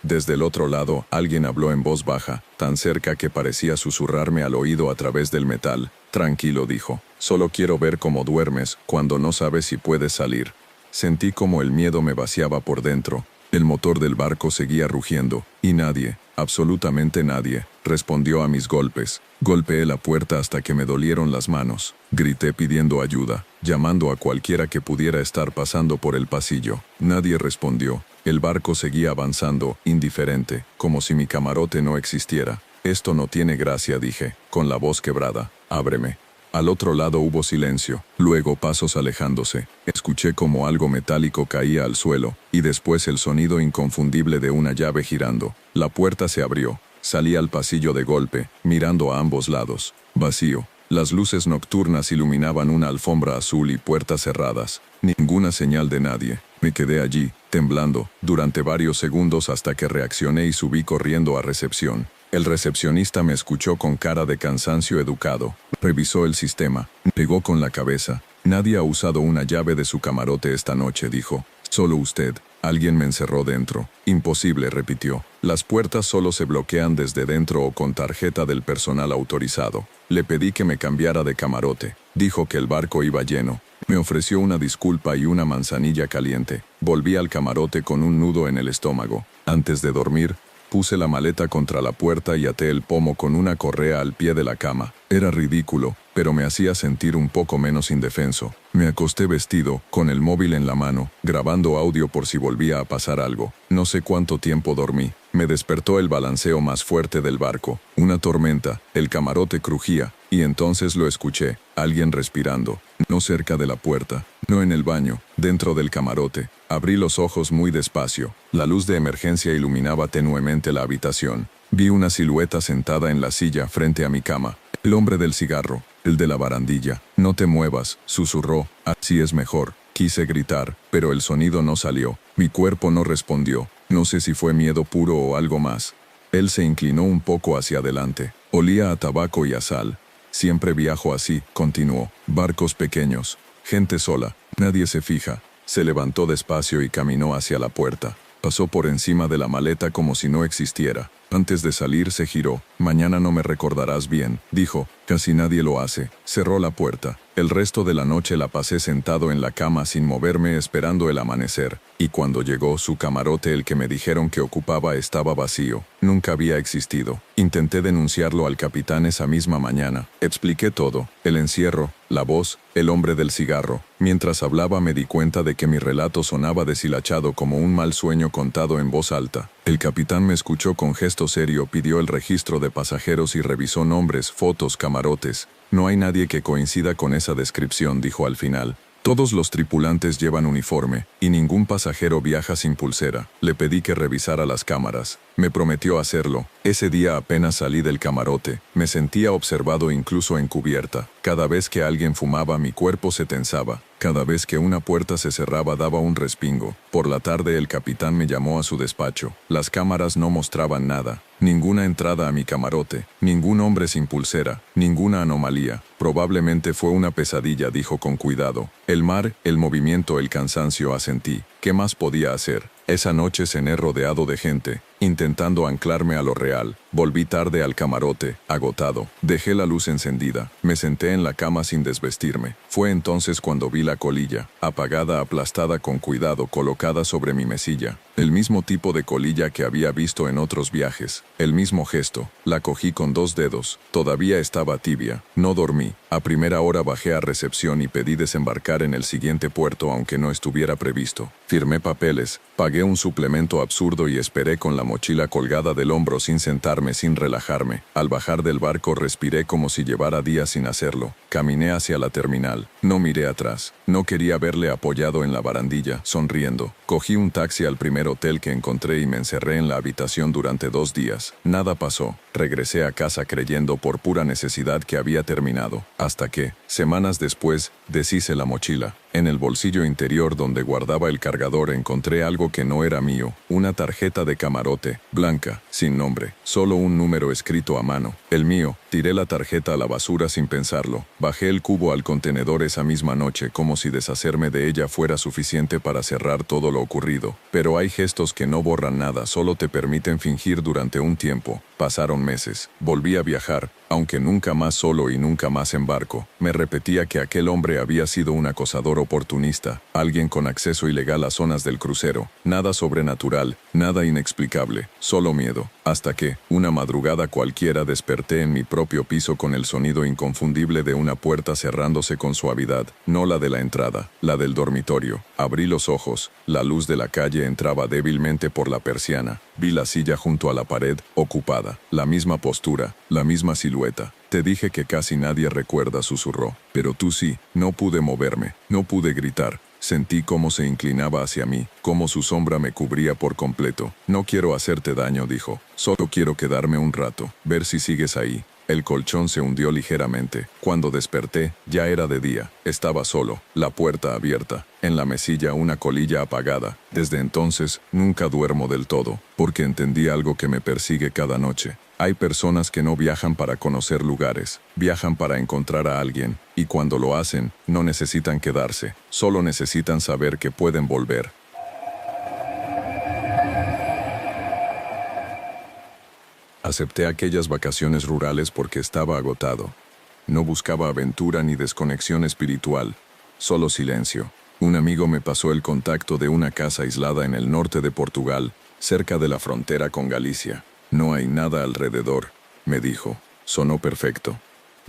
Desde el otro lado, alguien habló en voz baja, tan cerca que parecía susurrarme al oído a través del metal. «Tranquilo», dijo. «Solo quiero ver cómo duermes cuando no sabes si puedes salir». Sentí como el miedo me vaciaba por dentro. El motor del barco seguía rugiendo, y nadie, absolutamente nadie, respondió a mis golpes. Golpeé la puerta hasta que me dolieron las manos. Grité pidiendo ayuda, llamando a cualquiera que pudiera estar pasando por el pasillo. Nadie respondió. El barco seguía avanzando, indiferente, como si mi camarote no existiera. «Esto no tiene gracia», dije, con la voz quebrada. «Ábreme». Al otro lado hubo silencio, luego pasos alejándose. Escuché como algo metálico caía al suelo, y después el sonido inconfundible de una llave girando. La puerta se abrió. Salí al pasillo de golpe, mirando a ambos lados. Vacío. Las luces nocturnas iluminaban una alfombra azul y puertas cerradas. Ninguna señal de nadie. Me quedé allí, temblando, durante varios segundos hasta que reaccioné y subí corriendo a recepción. El recepcionista me escuchó con cara de cansancio educado. Revisó el sistema. Negó con la cabeza. «Nadie ha usado una llave de su camarote esta noche», dijo. «Solo usted. Alguien me encerró dentro». «Imposible», repitió. «Las puertas solo se bloquean desde dentro o con tarjeta del personal autorizado». Le pedí que me cambiara de camarote. Dijo que el barco iba lleno. Me ofreció una disculpa y una manzanilla caliente. Volví al camarote con un nudo en el estómago. Antes de dormir, puse la maleta contra la puerta y até el pomo con una correa al pie de la cama. Era ridículo, pero me hacía sentir un poco menos indefenso. Me acosté vestido, con el móvil en la mano, grabando audio por si volvía a pasar algo. No sé cuánto tiempo dormí. Me despertó el balanceo más fuerte del barco. Una tormenta, el camarote crujía, y entonces lo escuché, alguien respirando. No cerca de la puerta, no en el baño, dentro del camarote. Abrí los ojos muy despacio. La luz de emergencia iluminaba tenuemente la habitación. Vi una silueta sentada en la silla frente a mi cama. El hombre del cigarro, el de la barandilla. «No te muevas», susurró. «Así es mejor». Quise gritar, pero el sonido no salió. Mi cuerpo no respondió. No sé si fue miedo puro o algo más. Él se inclinó un poco hacia adelante. Olía a tabaco y a sal. Siempre viajo así, continuó. Barcos pequeños. Gente sola. Nadie se fija. Se levantó despacio y caminó hacia la puerta. Pasó por encima de la maleta como si no existiera. Antes de salir se giró. Mañana no me recordarás bien, dijo. Casi nadie lo hace. Cerró la puerta. El resto de la noche la pasé sentado en la cama sin moverme esperando el amanecer. Y cuando llegó su camarote, el que me dijeron que ocupaba, estaba vacío. Nunca había existido. Intenté denunciarlo al capitán esa misma mañana. Expliqué todo. El encierro, la voz, el hombre del cigarro. Mientras hablaba me di cuenta de que mi relato sonaba deshilachado como un mal sueño contado en voz alta. El capitán me escuchó con gesto serio, pidió el registro de pasajeros y revisó nombres, fotos, camarotes. No hay nadie que coincida con esa descripción, dijo al final. Todos los tripulantes llevan uniforme, y ningún pasajero viaja sin pulsera. Le pedí que revisara las cámaras. Me prometió hacerlo. Ese día apenas salí del camarote. Me sentía observado incluso en cubierta. Cada vez que alguien fumaba mi cuerpo se tensaba. Cada vez que una puerta se cerraba daba un respingo. Por la tarde el capitán me llamó a su despacho. Las cámaras no mostraban nada. Ninguna entrada a mi camarote. Ningún hombre sin pulsera. Ninguna anomalía. Probablemente fue una pesadilla, dijo con cuidado. El mar, el movimiento, el cansancio, asentí. ¿Qué más podía hacer? Esa noche cené rodeado de gente, intentando anclarme a lo real. Volví tarde al camarote, agotado. Dejé la luz encendida. Me senté en la cama sin desvestirme. Fue entonces cuando vi la colilla, apagada, aplastada con cuidado, colocada sobre mi mesilla. El mismo tipo de colilla que había visto en otros viajes. El mismo gesto. La cogí con 2 dedos. Todavía estaba tibia. No dormí. A primera hora bajé a recepción y pedí desembarcar en el siguiente puerto aunque no estuviera previsto. Firmé papeles, pagué un suplemento absurdo y esperé con la mochila colgada del hombro sin sentarme, sin relajarme. Al bajar del barco respiré como si llevara días sin hacerlo. Caminé hacia la terminal. No miré atrás. No quería verle apoyado en la barandilla, sonriendo. Cogí un taxi al primer hotel que encontré y me encerré en la habitación durante 2 días. Nada pasó. Regresé a casa creyendo por pura necesidad que había terminado. Hasta que, semanas después, deshice la mochila. En el bolsillo interior donde guardaba el cargador encontré algo que no era mío, una tarjeta de camarote, blanca, sin nombre, solo un número escrito a mano, el mío. Tiré la tarjeta a la basura sin pensarlo. Bajé el cubo al contenedor esa misma noche como si deshacerme de ella fuera suficiente para cerrar todo lo ocurrido. Pero hay gestos que no borran nada, solo te permiten fingir durante un tiempo. Pasaron meses. Volví a viajar, aunque nunca más solo y nunca más en barco. Me repetía que aquel hombre había sido un acosador oportunista, alguien con acceso ilegal a zonas del crucero. Nada sobrenatural, nada inexplicable, solo miedo. Hasta que, una madrugada cualquiera, desperté en mi propio piso con el sonido inconfundible de una puerta cerrándose con suavidad, no la de la entrada, la del dormitorio. Abrí los ojos, la luz de la calle entraba débilmente por la persiana. Vi la silla junto a la pared, ocupada, la misma postura, la misma silueta. Te dije que casi nadie recuerda, susurró. Pero tú sí. No pude moverme, no pude gritar. Sentí cómo se inclinaba hacia mí, cómo su sombra me cubría por completo. No quiero hacerte daño, dijo. Solo quiero quedarme un rato, ver si sigues ahí. El colchón se hundió ligeramente. Cuando desperté, ya era de día. Estaba solo, la puerta abierta. En la mesilla una colilla apagada. Desde entonces, nunca duermo del todo, porque entendí algo que me persigue cada noche. Hay personas que no viajan para conocer lugares, viajan para encontrar a alguien, y cuando lo hacen, no necesitan quedarse, solo necesitan saber que pueden volver. Acepté aquellas vacaciones rurales porque estaba agotado. No buscaba aventura ni desconexión espiritual, solo silencio. Un amigo me pasó el contacto de una casa aislada en el norte de Portugal, cerca de la frontera con Galicia. No hay nada alrededor, me dijo. Sonó perfecto.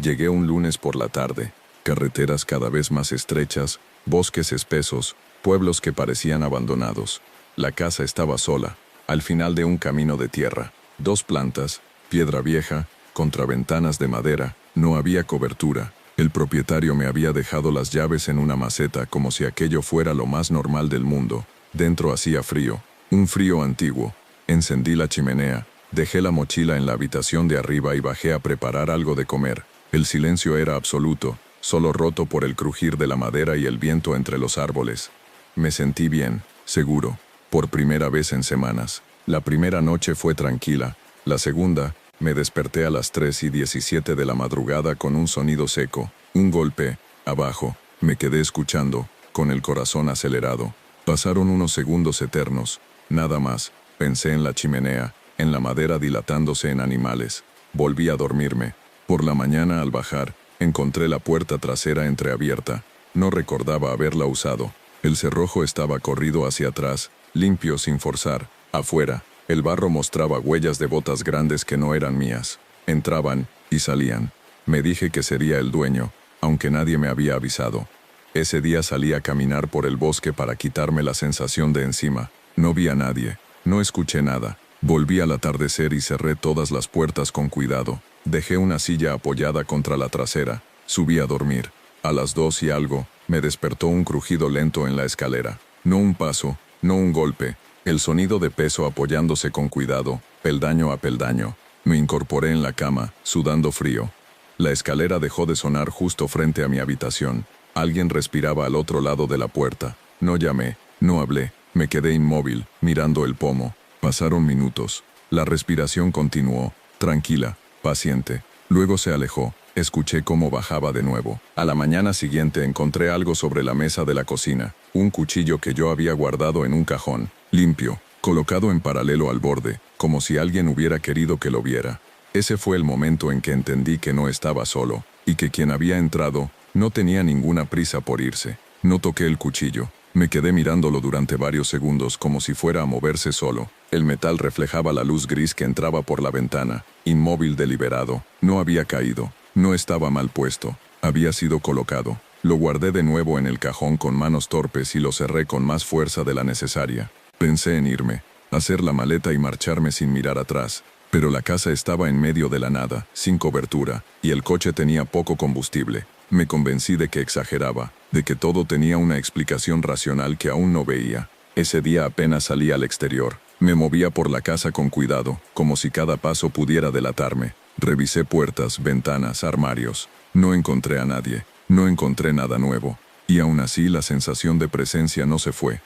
Llegué un lunes por la tarde. Carreteras cada vez más estrechas, bosques espesos, pueblos que parecían abandonados. La casa estaba sola, al final de un camino de tierra. 2 plantas, piedra vieja, contraventanas de madera, no había cobertura. El propietario me había dejado las llaves en una maceta como si aquello fuera lo más normal del mundo. Dentro hacía frío, un frío antiguo. Encendí la chimenea, dejé la mochila en la habitación de arriba y bajé a preparar algo de comer. El silencio era absoluto, solo roto por el crujir de la madera y el viento entre los árboles. Me sentí bien, seguro, por primera vez en semanas. La primera noche fue tranquila, La segunda, me desperté a las 3:17 de la madrugada con un sonido seco, un golpe, abajo. Me quedé escuchando, con el corazón acelerado. Pasaron unos segundos eternos, nada más. Pensé en la chimenea, en la madera dilatándose en animales. Volví a dormirme. Por la mañana al bajar, encontré la puerta trasera entreabierta. No recordaba haberla usado. El cerrojo estaba corrido hacia atrás, limpio sin forzar. Afuera, el barro mostraba huellas de botas grandes que no eran mías. Entraban y salían. Me dije que sería el dueño, aunque nadie me había avisado. Ese día salí a caminar por el bosque para quitarme la sensación de encima. No vi a nadie, no escuché nada. Volví al atardecer y cerré todas las puertas con cuidado. Dejé una silla apoyada contra la trasera. Subí a dormir. A las 2 y algo, me despertó un crujido lento en la escalera. No un paso, no un golpe. El sonido de peso apoyándose con cuidado, peldaño a peldaño. Me incorporé en la cama, sudando frío. La escalera dejó de sonar justo frente a mi habitación. Alguien respiraba al otro lado de la puerta. No llamé, no hablé. Me quedé inmóvil, mirando el pomo. Pasaron minutos. La respiración continuó, tranquila, paciente. Luego se alejó. Escuché cómo bajaba de nuevo. A la mañana siguiente encontré algo sobre la mesa de la cocina. Un cuchillo que yo había guardado en un cajón, limpio, colocado en paralelo al borde, como si alguien hubiera querido que lo viera. Ese fue el momento en que entendí que no estaba solo, y que quien había entrado no tenía ninguna prisa por irse. No toqué el cuchillo. Me quedé mirándolo durante varios segundos como si fuera a moverse solo. El metal reflejaba la luz gris que entraba por la ventana, inmóvil, deliberado. No había caído. No estaba mal puesto. Había sido colocado. Lo guardé de nuevo en el cajón con manos torpes y lo cerré con más fuerza de la necesaria. Pensé en irme, hacer la maleta y marcharme sin mirar atrás. Pero la casa estaba en medio de la nada, sin cobertura, y el coche tenía poco combustible. Me convencí de que exageraba, de que todo tenía una explicación racional que aún no veía. Ese día apenas salí al exterior. Me movía por la casa con cuidado, como si cada paso pudiera delatarme. Revisé puertas, ventanas, armarios. No encontré a nadie. No encontré nada nuevo. Y aún así la sensación de presencia no se fue.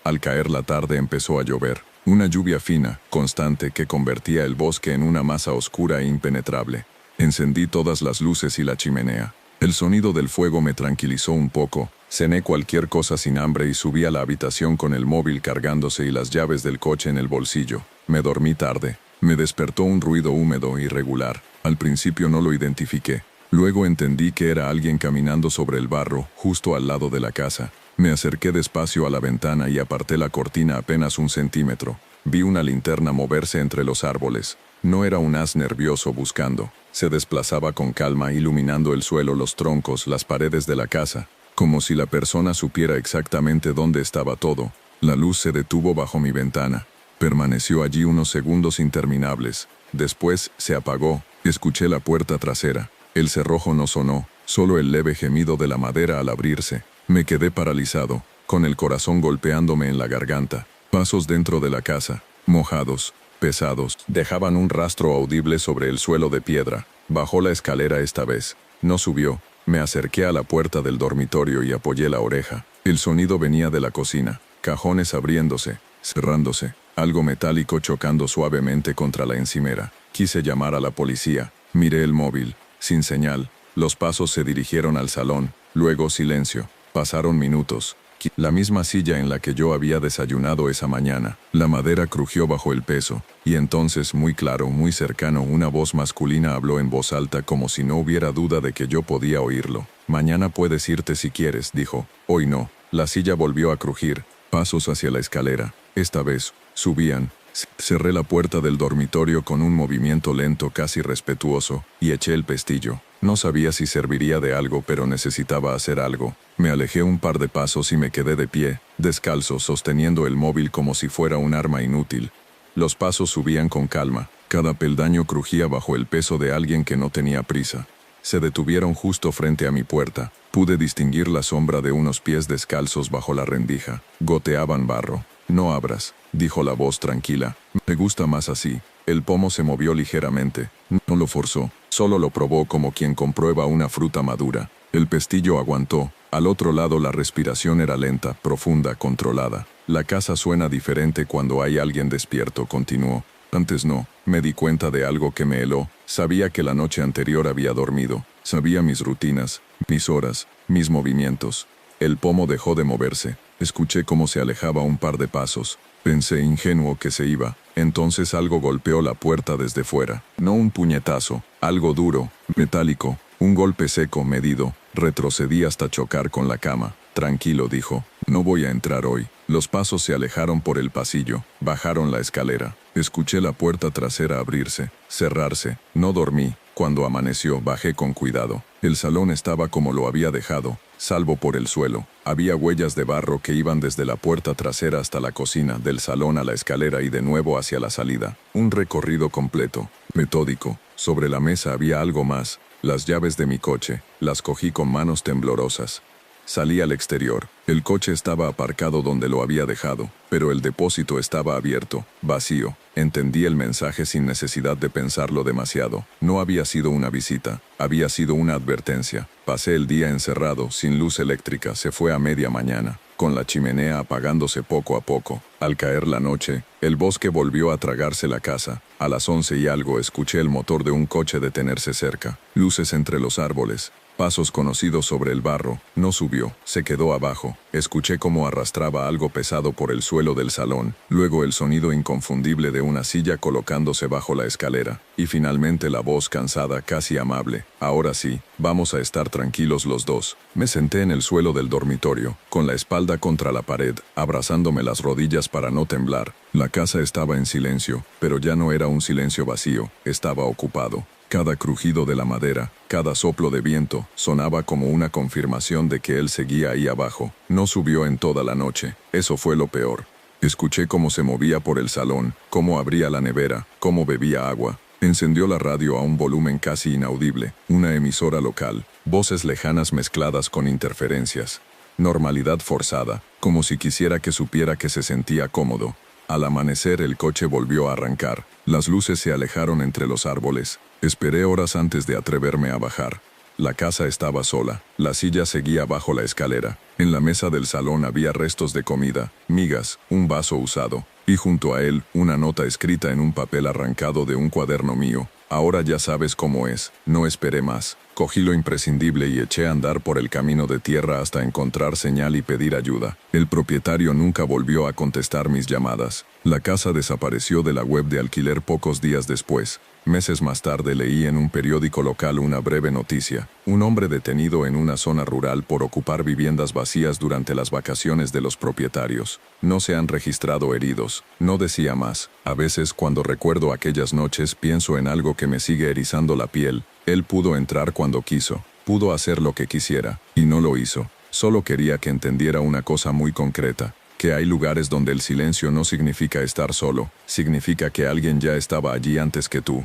Al caer la tarde empezó a llover. Una lluvia fina, constante, que convertía el bosque en una masa oscura e impenetrable. Encendí todas las luces y la chimenea. El sonido del fuego me tranquilizó un poco. Cené cualquier cosa sin hambre y subí a la habitación con el móvil cargándose y las llaves del coche en el bolsillo. Me dormí tarde. Me despertó un ruido húmedo, irregular. Al principio no lo identifiqué. Luego entendí que era alguien caminando sobre el barro, justo al lado de la casa. Me acerqué despacio a la ventana y aparté la cortina apenas 1 centímetro. Vi una linterna moverse entre los árboles. No era un haz nervioso buscando. Se desplazaba con calma, iluminando el suelo, los troncos, las paredes de la casa, como si la persona supiera exactamente dónde estaba todo. La luz se detuvo bajo mi ventana. Permaneció allí unos segundos interminables. Después se apagó. Escuché la puerta trasera. El cerrojo no sonó, solo el leve gemido de la madera al abrirse. Me quedé paralizado, con el corazón golpeándome en la garganta. Pasos dentro de la casa, mojados, pesados, dejaban un rastro audible sobre el suelo de piedra. Bajó la escalera esta vez. No subió. Me acerqué a la puerta del dormitorio y apoyé la oreja. El sonido venía de la cocina. Cajones abriéndose, cerrándose. Algo metálico chocando suavemente contra la encimera. Quise llamar a la policía. Miré el móvil. Sin señal. Los pasos se dirigieron al salón. Luego silencio. Pasaron minutos. La misma silla en la que yo había desayunado esa mañana. La madera crujió bajo el peso. Y entonces, muy claro, muy cercano, una voz masculina habló en voz alta como si no hubiera duda de que yo podía oírlo. «Mañana puedes irte si quieres», dijo. Hoy no. La silla volvió a crujir. Pasos hacia la escalera. Esta vez, subían. Cerré la puerta del dormitorio con un movimiento lento, casi respetuoso, y eché el pestillo. No sabía si serviría de algo, pero necesitaba hacer algo. Me alejé un par de pasos y me quedé de pie, descalzo, sosteniendo el móvil como si fuera un arma inútil. Los pasos subían con calma. Cada peldaño crujía bajo el peso de alguien que no tenía prisa. Se detuvieron justo frente a mi puerta. Pude distinguir la sombra de unos pies descalzos bajo la rendija. Goteaban barro. «No abras», dijo la voz tranquila. «Me gusta más así». El pomo se movió ligeramente. No lo forzó, solo lo probó como quien comprueba una fruta madura. El pestillo aguantó. Al otro lado la respiración era lenta, profunda, controlada. «La casa suena diferente cuando hay alguien despierto», continuó. Antes no. Me di cuenta de algo que me heló. Sabía que la noche anterior había dormido. Sabía mis rutinas, mis horas, mis movimientos. El pomo dejó de moverse. Escuché cómo se alejaba un par de pasos. Pensé ingenuo que se iba. Entonces algo golpeó la puerta desde fuera. No un puñetazo, algo duro, metálico. Un golpe seco, medido. Retrocedí hasta chocar con la cama. Tranquilo, dijo. No voy a entrar hoy. Los pasos se alejaron por el pasillo. Bajaron la escalera. Escuché la puerta trasera abrirse, cerrarse. No dormí. Cuando amaneció, bajé con cuidado. El salón estaba como lo había dejado, salvo por el suelo. Había huellas de barro que iban desde la puerta trasera hasta la cocina, del salón a la escalera y de nuevo hacia la salida. Un recorrido completo, metódico. Sobre la mesa había algo más. Las llaves de mi coche. Las cogí con manos temblorosas. Salí al exterior. El coche estaba aparcado donde lo había dejado, pero el depósito estaba abierto, vacío. Entendí el mensaje sin necesidad de pensarlo demasiado. No había sido una visita, había sido una advertencia. Pasé el día encerrado, sin luz eléctrica, se fue a media mañana, con la chimenea apagándose poco a poco. Al caer la noche, el bosque volvió a tragarse la casa. A las 11 y algo escuché el motor de un coche detenerse cerca. Luces entre los árboles. Pasos conocidos sobre el barro. No subió, se quedó abajo. Escuché cómo arrastraba algo pesado por el suelo del salón, luego el sonido inconfundible de una silla colocándose bajo la escalera, y finalmente la voz cansada, casi amable. Ahora sí, vamos a estar tranquilos los dos. Me senté en el suelo del dormitorio, con la espalda contra la pared, abrazándome las rodillas para no temblar. La casa estaba en silencio, pero ya no era un silencio vacío, estaba ocupado. Cada crujido de la madera, cada soplo de viento, sonaba como una confirmación de que él seguía ahí abajo. No subió en toda la noche. Eso fue lo peor. Escuché cómo se movía por el salón, cómo abría la nevera, cómo bebía agua. Encendió la radio a un volumen casi inaudible, una emisora local, voces lejanas mezcladas con interferencias. Normalidad forzada, como si quisiera que supiera que se sentía cómodo. Al amanecer el coche volvió a arrancar. Las luces se alejaron entre los árboles. Esperé horas antes de atreverme a bajar. La casa estaba sola. La silla seguía bajo la escalera. En la mesa del salón había restos de comida, migas, un vaso usado, y junto a él, una nota escrita en un papel arrancado de un cuaderno mío. Ahora ya sabes cómo es. No esperé más. Cogí lo imprescindible y eché a andar por el camino de tierra hasta encontrar señal y pedir ayuda. El propietario nunca volvió a contestar mis llamadas. La casa desapareció de la web de alquiler pocos días después. Meses más tarde leí en un periódico local una breve noticia. Un hombre detenido en una zona rural por ocupar viviendas vacías durante las vacaciones de los propietarios. No se han registrado heridos. No decía más. A veces cuando recuerdo aquellas noches pienso en algo que me sigue erizando la piel. Él pudo entrar cuando quiso. Pudo hacer lo que quisiera. Y no lo hizo. Solo quería que entendiera una cosa muy concreta. Que hay lugares donde el silencio no significa estar solo. Significa que alguien ya estaba allí antes que tú.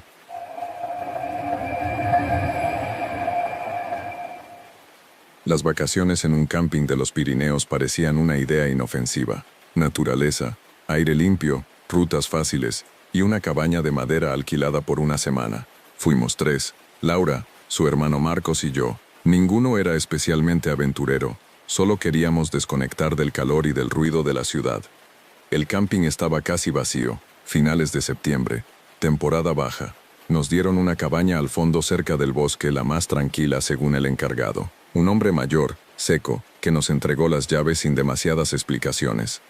Las vacaciones en un camping de los Pirineos parecían una idea inofensiva. Naturaleza, aire limpio, rutas fáciles y una cabaña de madera alquilada por una semana. Fuimos 3, Laura, su hermano Marcos y yo. Ninguno era especialmente aventurero, solo queríamos desconectar del calor y del ruido de la ciudad. El camping estaba casi vacío, finales de septiembre, temporada baja. Nos dieron una cabaña al fondo cerca del bosque, la más tranquila según el encargado. Un hombre mayor, seco, que nos entregó las llaves sin demasiadas explicaciones.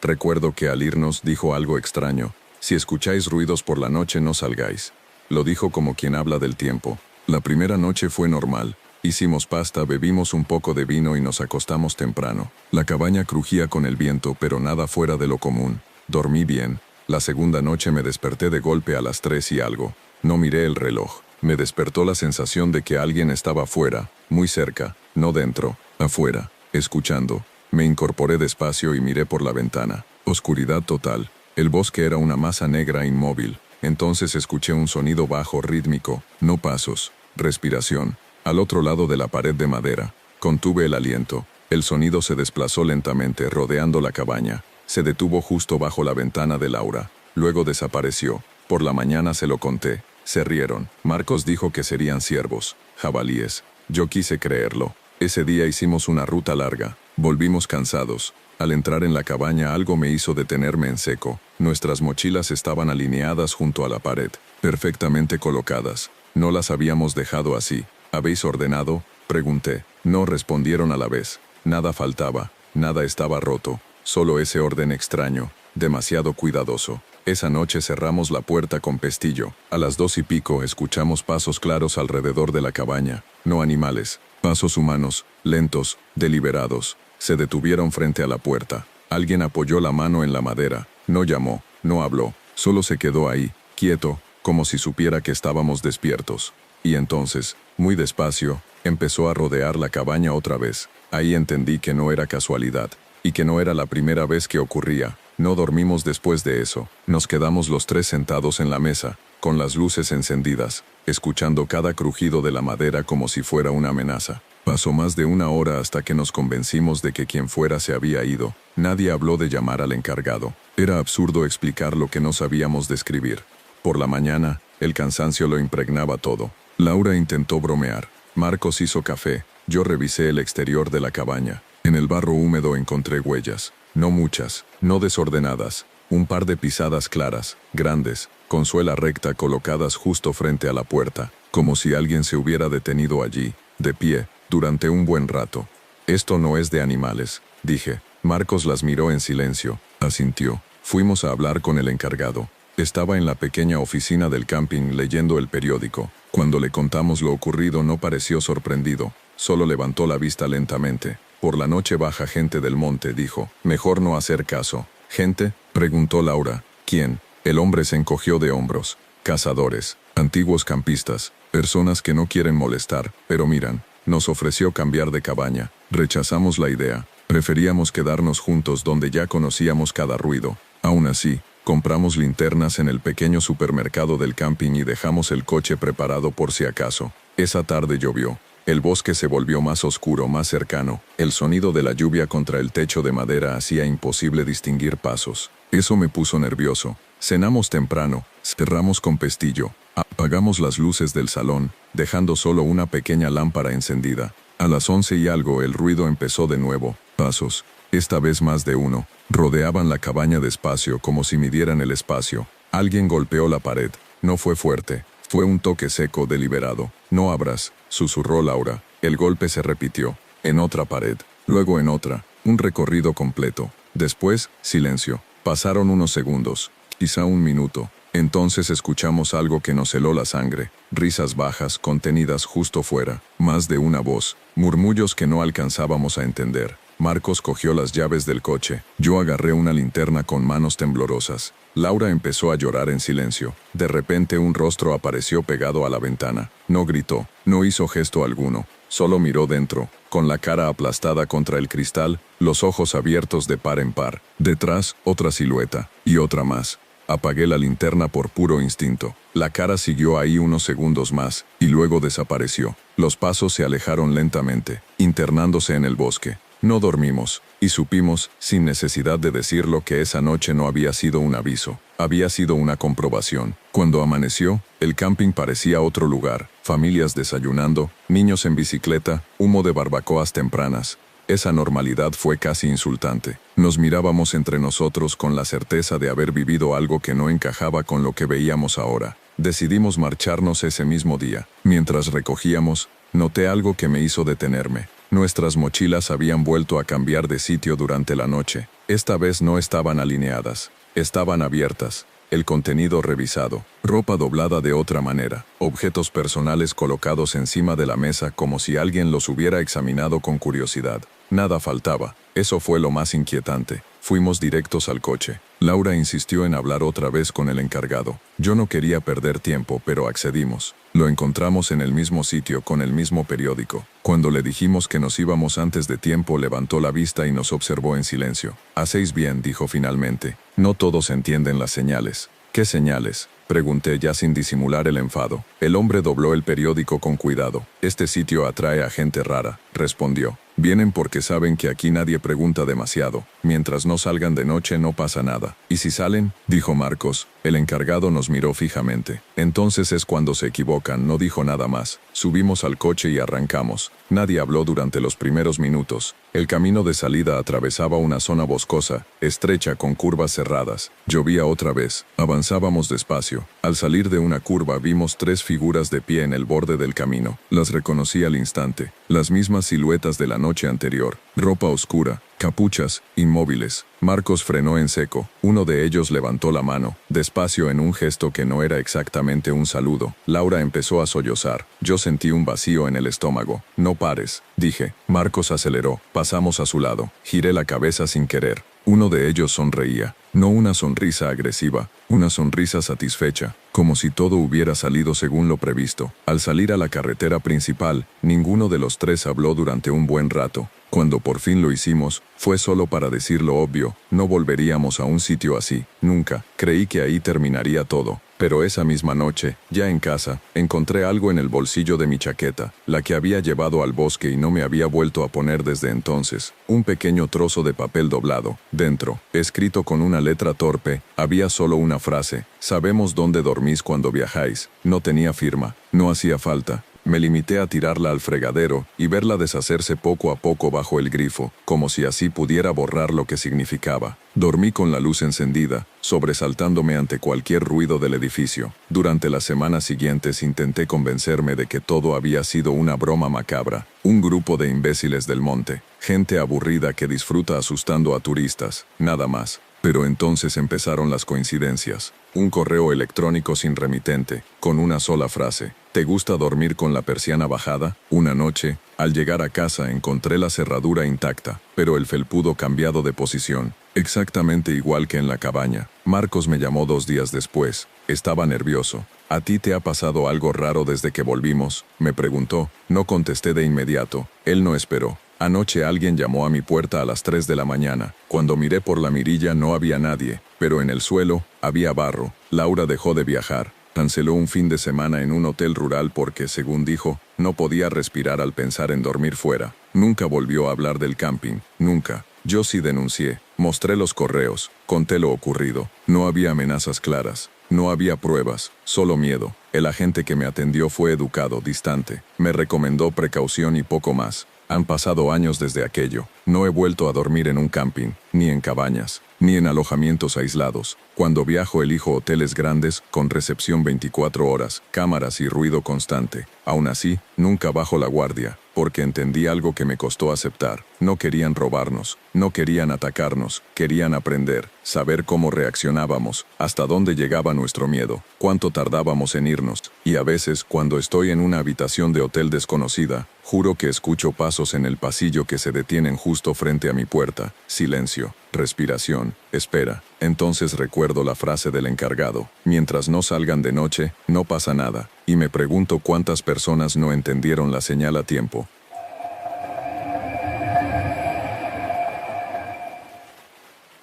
Recuerdo que al irnos dijo algo extraño. Si escucháis ruidos por la noche no salgáis. Lo dijo como quien habla del tiempo. La primera noche fue normal. Hicimos pasta, bebimos un poco de vino y nos acostamos temprano. La cabaña crujía con el viento, pero nada fuera de lo común. Dormí bien. La segunda noche me desperté de golpe a las 3 y algo. No miré el reloj. Me despertó la sensación de que alguien estaba afuera, muy cerca, no dentro, afuera, escuchando. Me incorporé despacio y miré por la ventana. Oscuridad total. El bosque era una masa negra inmóvil. Entonces escuché un sonido bajo rítmico, no pasos, respiración. Al otro lado de la pared de madera. Contuve el aliento. El sonido se desplazó lentamente, rodeando la cabaña. Se detuvo justo bajo la ventana de Laura. Luego desapareció. Por la mañana se lo conté. Se rieron. Marcos dijo que serían ciervos, jabalíes. Yo quise creerlo. Ese día hicimos una ruta larga. Volvimos cansados. Al entrar en la cabaña algo me hizo detenerme en seco. Nuestras mochilas estaban alineadas junto a la pared, perfectamente colocadas. No las habíamos dejado así. ¿Habéis ordenado?, pregunté. No, respondieron a la vez. Nada faltaba, nada estaba roto, solo ese orden extraño, demasiado cuidadoso. Esa noche cerramos la puerta con pestillo. A las 2:15 escuchamos pasos claros alrededor de la cabaña. No animales, pasos humanos, lentos, deliberados. Se detuvieron frente a la puerta. Alguien apoyó la mano en la madera. No llamó, no habló, solo se quedó ahí, quieto, como si supiera que estábamos despiertos. Y entonces, muy despacio, empezó a rodear la cabaña otra vez. Ahí entendí que no era casualidad, y que no era la primera vez que ocurría. No dormimos después de eso. Nos quedamos los tres sentados en la mesa, con las luces encendidas, escuchando cada crujido de la madera como si fuera una amenaza. Pasó más de una hora hasta que nos convencimos de que quien fuera se había ido. Nadie habló de llamar al encargado. Era absurdo explicar lo que no sabíamos describir. Por la mañana, el cansancio lo impregnaba todo. Laura intentó bromear. Marcos hizo café. Yo revisé el exterior de la cabaña. En el barro húmedo encontré huellas. No muchas, no desordenadas. Un par de pisadas claras, grandes, con suela recta colocadas justo frente a la puerta, como si alguien se hubiera detenido allí, de pie, durante un buen rato. Esto no es de animales, dije. Marcos las miró en silencio. Asintió. Fuimos a hablar con el encargado. Estaba en la pequeña oficina del camping leyendo el periódico. Cuando le contamos lo ocurrido no pareció sorprendido, solo levantó la vista lentamente. Por la noche baja gente del monte, dijo. Mejor no hacer caso. ¿Gente?, preguntó Laura. ¿Quién? El hombre se encogió de hombros. Cazadores, antiguos campistas, personas que no quieren molestar, pero miran. Nos ofreció cambiar de cabaña. Rechazamos la idea. Preferíamos quedarnos juntos donde ya conocíamos cada ruido. Aún así, compramos linternas en el pequeño supermercado del camping y dejamos el coche preparado por si acaso. Esa tarde llovió. El bosque se volvió más oscuro, más cercano. El sonido de la lluvia contra el techo de madera hacía imposible distinguir pasos. Eso me puso nervioso. Cenamos temprano, cerramos con pestillo. Apagamos las luces del salón, dejando solo una pequeña lámpara encendida. A las 11 y algo el ruido empezó de nuevo. Pasos, esta vez más de uno, rodeaban la cabaña despacio como si midieran el espacio. Alguien golpeó la pared. No fue fuerte. Fue un toque seco, deliberado. No abras, susurró Laura. El golpe se repitió. En otra pared. Luego en otra. Un recorrido completo. Después, silencio. Pasaron unos segundos. Quizá un minuto. Entonces escuchamos algo que nos heló la sangre. Risas bajas, contenidas justo fuera. Más de una voz. Murmullos que no alcanzábamos a entender. Marcos cogió las llaves del coche. Yo agarré una linterna con manos temblorosas. Laura empezó a llorar en silencio. De repente un rostro apareció pegado a la ventana. No gritó, no hizo gesto alguno. Solo miró dentro, con la cara aplastada contra el cristal, los ojos abiertos de par en par. Detrás, otra silueta. Y otra más. Apagué la linterna por puro instinto. La cara siguió ahí unos segundos más, y luego desapareció. Los pasos se alejaron lentamente, internándose en el bosque. No dormimos, y supimos, sin necesidad de decirlo, que esa noche no había sido un aviso, había sido una comprobación. Cuando amaneció, el camping parecía otro lugar, familias desayunando, niños en bicicleta, humo de barbacoas tempranas. Esa normalidad fue casi insultante. Nos mirábamos entre nosotros con la certeza de haber vivido algo que no encajaba con lo que veíamos ahora. Decidimos marcharnos ese mismo día. Mientras recogíamos, noté algo que me hizo detenerme. Nuestras mochilas habían vuelto a cambiar de sitio durante la noche. Esta vez no estaban alineadas, estaban abiertas, el contenido revisado, ropa doblada de otra manera, objetos personales colocados encima de la mesa como si alguien los hubiera examinado con curiosidad. Nada faltaba, eso fue lo más inquietante. Fuimos directos al coche. Laura insistió en hablar otra vez con el encargado. Yo no quería perder tiempo, pero accedimos. Lo encontramos en el mismo sitio con el mismo periódico. Cuando le dijimos que nos íbamos antes de tiempo, levantó la vista y nos observó en silencio. «Hacéis bien», dijo finalmente. «No todos entienden las señales». «¿Qué señales?», pregunté ya sin disimular el enfado. El hombre dobló el periódico con cuidado. «Este sitio atrae a gente rara», respondió. Vienen porque saben que aquí nadie pregunta demasiado. Mientras no salgan de noche no pasa nada. ¿Y si salen?, dijo Marcos. El encargado nos miró fijamente. Entonces es cuando se equivocan, no dijo nada más. Subimos al coche y arrancamos. Nadie habló durante los primeros minutos. El camino de salida atravesaba una zona boscosa, estrecha con curvas cerradas. Llovía otra vez. Avanzábamos despacio. Al salir de una curva vimos 3 figuras de pie en el borde del camino. Las reconocí al instante. Las mismas siluetas de la noche anterior. Ropa oscura, capuchas, inmóviles. Marcos frenó en seco. Uno de ellos levantó la mano, despacio en un gesto que no era exactamente un saludo. Laura empezó a sollozar. Yo sentí un vacío en el estómago. No pares, dije. Marcos aceleró. Pasamos a su lado. Giré la cabeza sin querer. Uno de ellos sonreía. No una sonrisa agresiva, una sonrisa satisfecha, como si todo hubiera salido según lo previsto. Al salir a la carretera principal, ninguno de los 3 habló durante un buen rato. Cuando por fin lo hicimos, fue solo para decir lo obvio: no volveríamos a un sitio así, nunca. Creí que ahí terminaría todo. Pero esa misma noche, ya en casa, encontré algo en el bolsillo de mi chaqueta, la que había llevado al bosque y no me había vuelto a poner desde entonces. Un pequeño trozo de papel doblado. Dentro, escrito con una letra torpe, había solo una frase: sabemos dónde dormís cuando viajáis. No tenía firma, no hacía falta. Me limité a tirarla al fregadero y verla deshacerse poco a poco bajo el grifo, como si así pudiera borrar lo que significaba. Dormí con la luz encendida, sobresaltándome ante cualquier ruido del edificio. Durante las semanas siguientes intenté convencerme de que todo había sido una broma macabra, un grupo de imbéciles del monte, gente aburrida que disfruta asustando a turistas, nada más. Pero entonces empezaron las coincidencias. Un correo electrónico sin remitente, con una sola frase: ¿te gusta dormir con la persiana bajada? Una noche, al llegar a casa encontré la cerradura intacta, pero el felpudo cambiado de posición, exactamente igual que en la cabaña. Marcos me llamó 2 días después. Estaba nervioso. ¿A ti te ha pasado algo raro desde que volvimos?, me preguntó. No contesté de inmediato. Él no esperó. Anoche alguien llamó a mi puerta a las 3 de la mañana. Cuando miré por la mirilla no había nadie, pero en el suelo había barro. Laura dejó de viajar. Canceló un fin de semana en un hotel rural porque, según dijo, no podía respirar al pensar en dormir fuera. Nunca volvió a hablar del camping. Nunca. Yo sí denuncié. Mostré los correos. Conté lo ocurrido. No había amenazas claras. No había pruebas. Solo miedo. El agente que me atendió fue educado, distante. Me recomendó precaución y poco más. Han pasado años desde aquello. No he vuelto a dormir en un camping, ni en cabañas, ni en alojamientos aislados. Cuando viajo elijo hoteles grandes, con recepción 24 horas, cámaras y ruido constante. Aún así, nunca bajo la guardia, porque entendí algo que me costó aceptar. No querían robarnos, no querían atacarnos, querían aprender, saber cómo reaccionábamos, hasta dónde llegaba nuestro miedo, cuánto tardábamos en irnos. Y a veces, cuando estoy en una habitación de hotel desconocida, juro que escucho pasos en el pasillo que se detienen justo frente a mi puerta. Silencio, respiración, espera. Entonces recuerdo la frase del encargado: mientras no salgan de noche, no pasa nada. Y me pregunto cuántas personas no entendieron la señal a tiempo.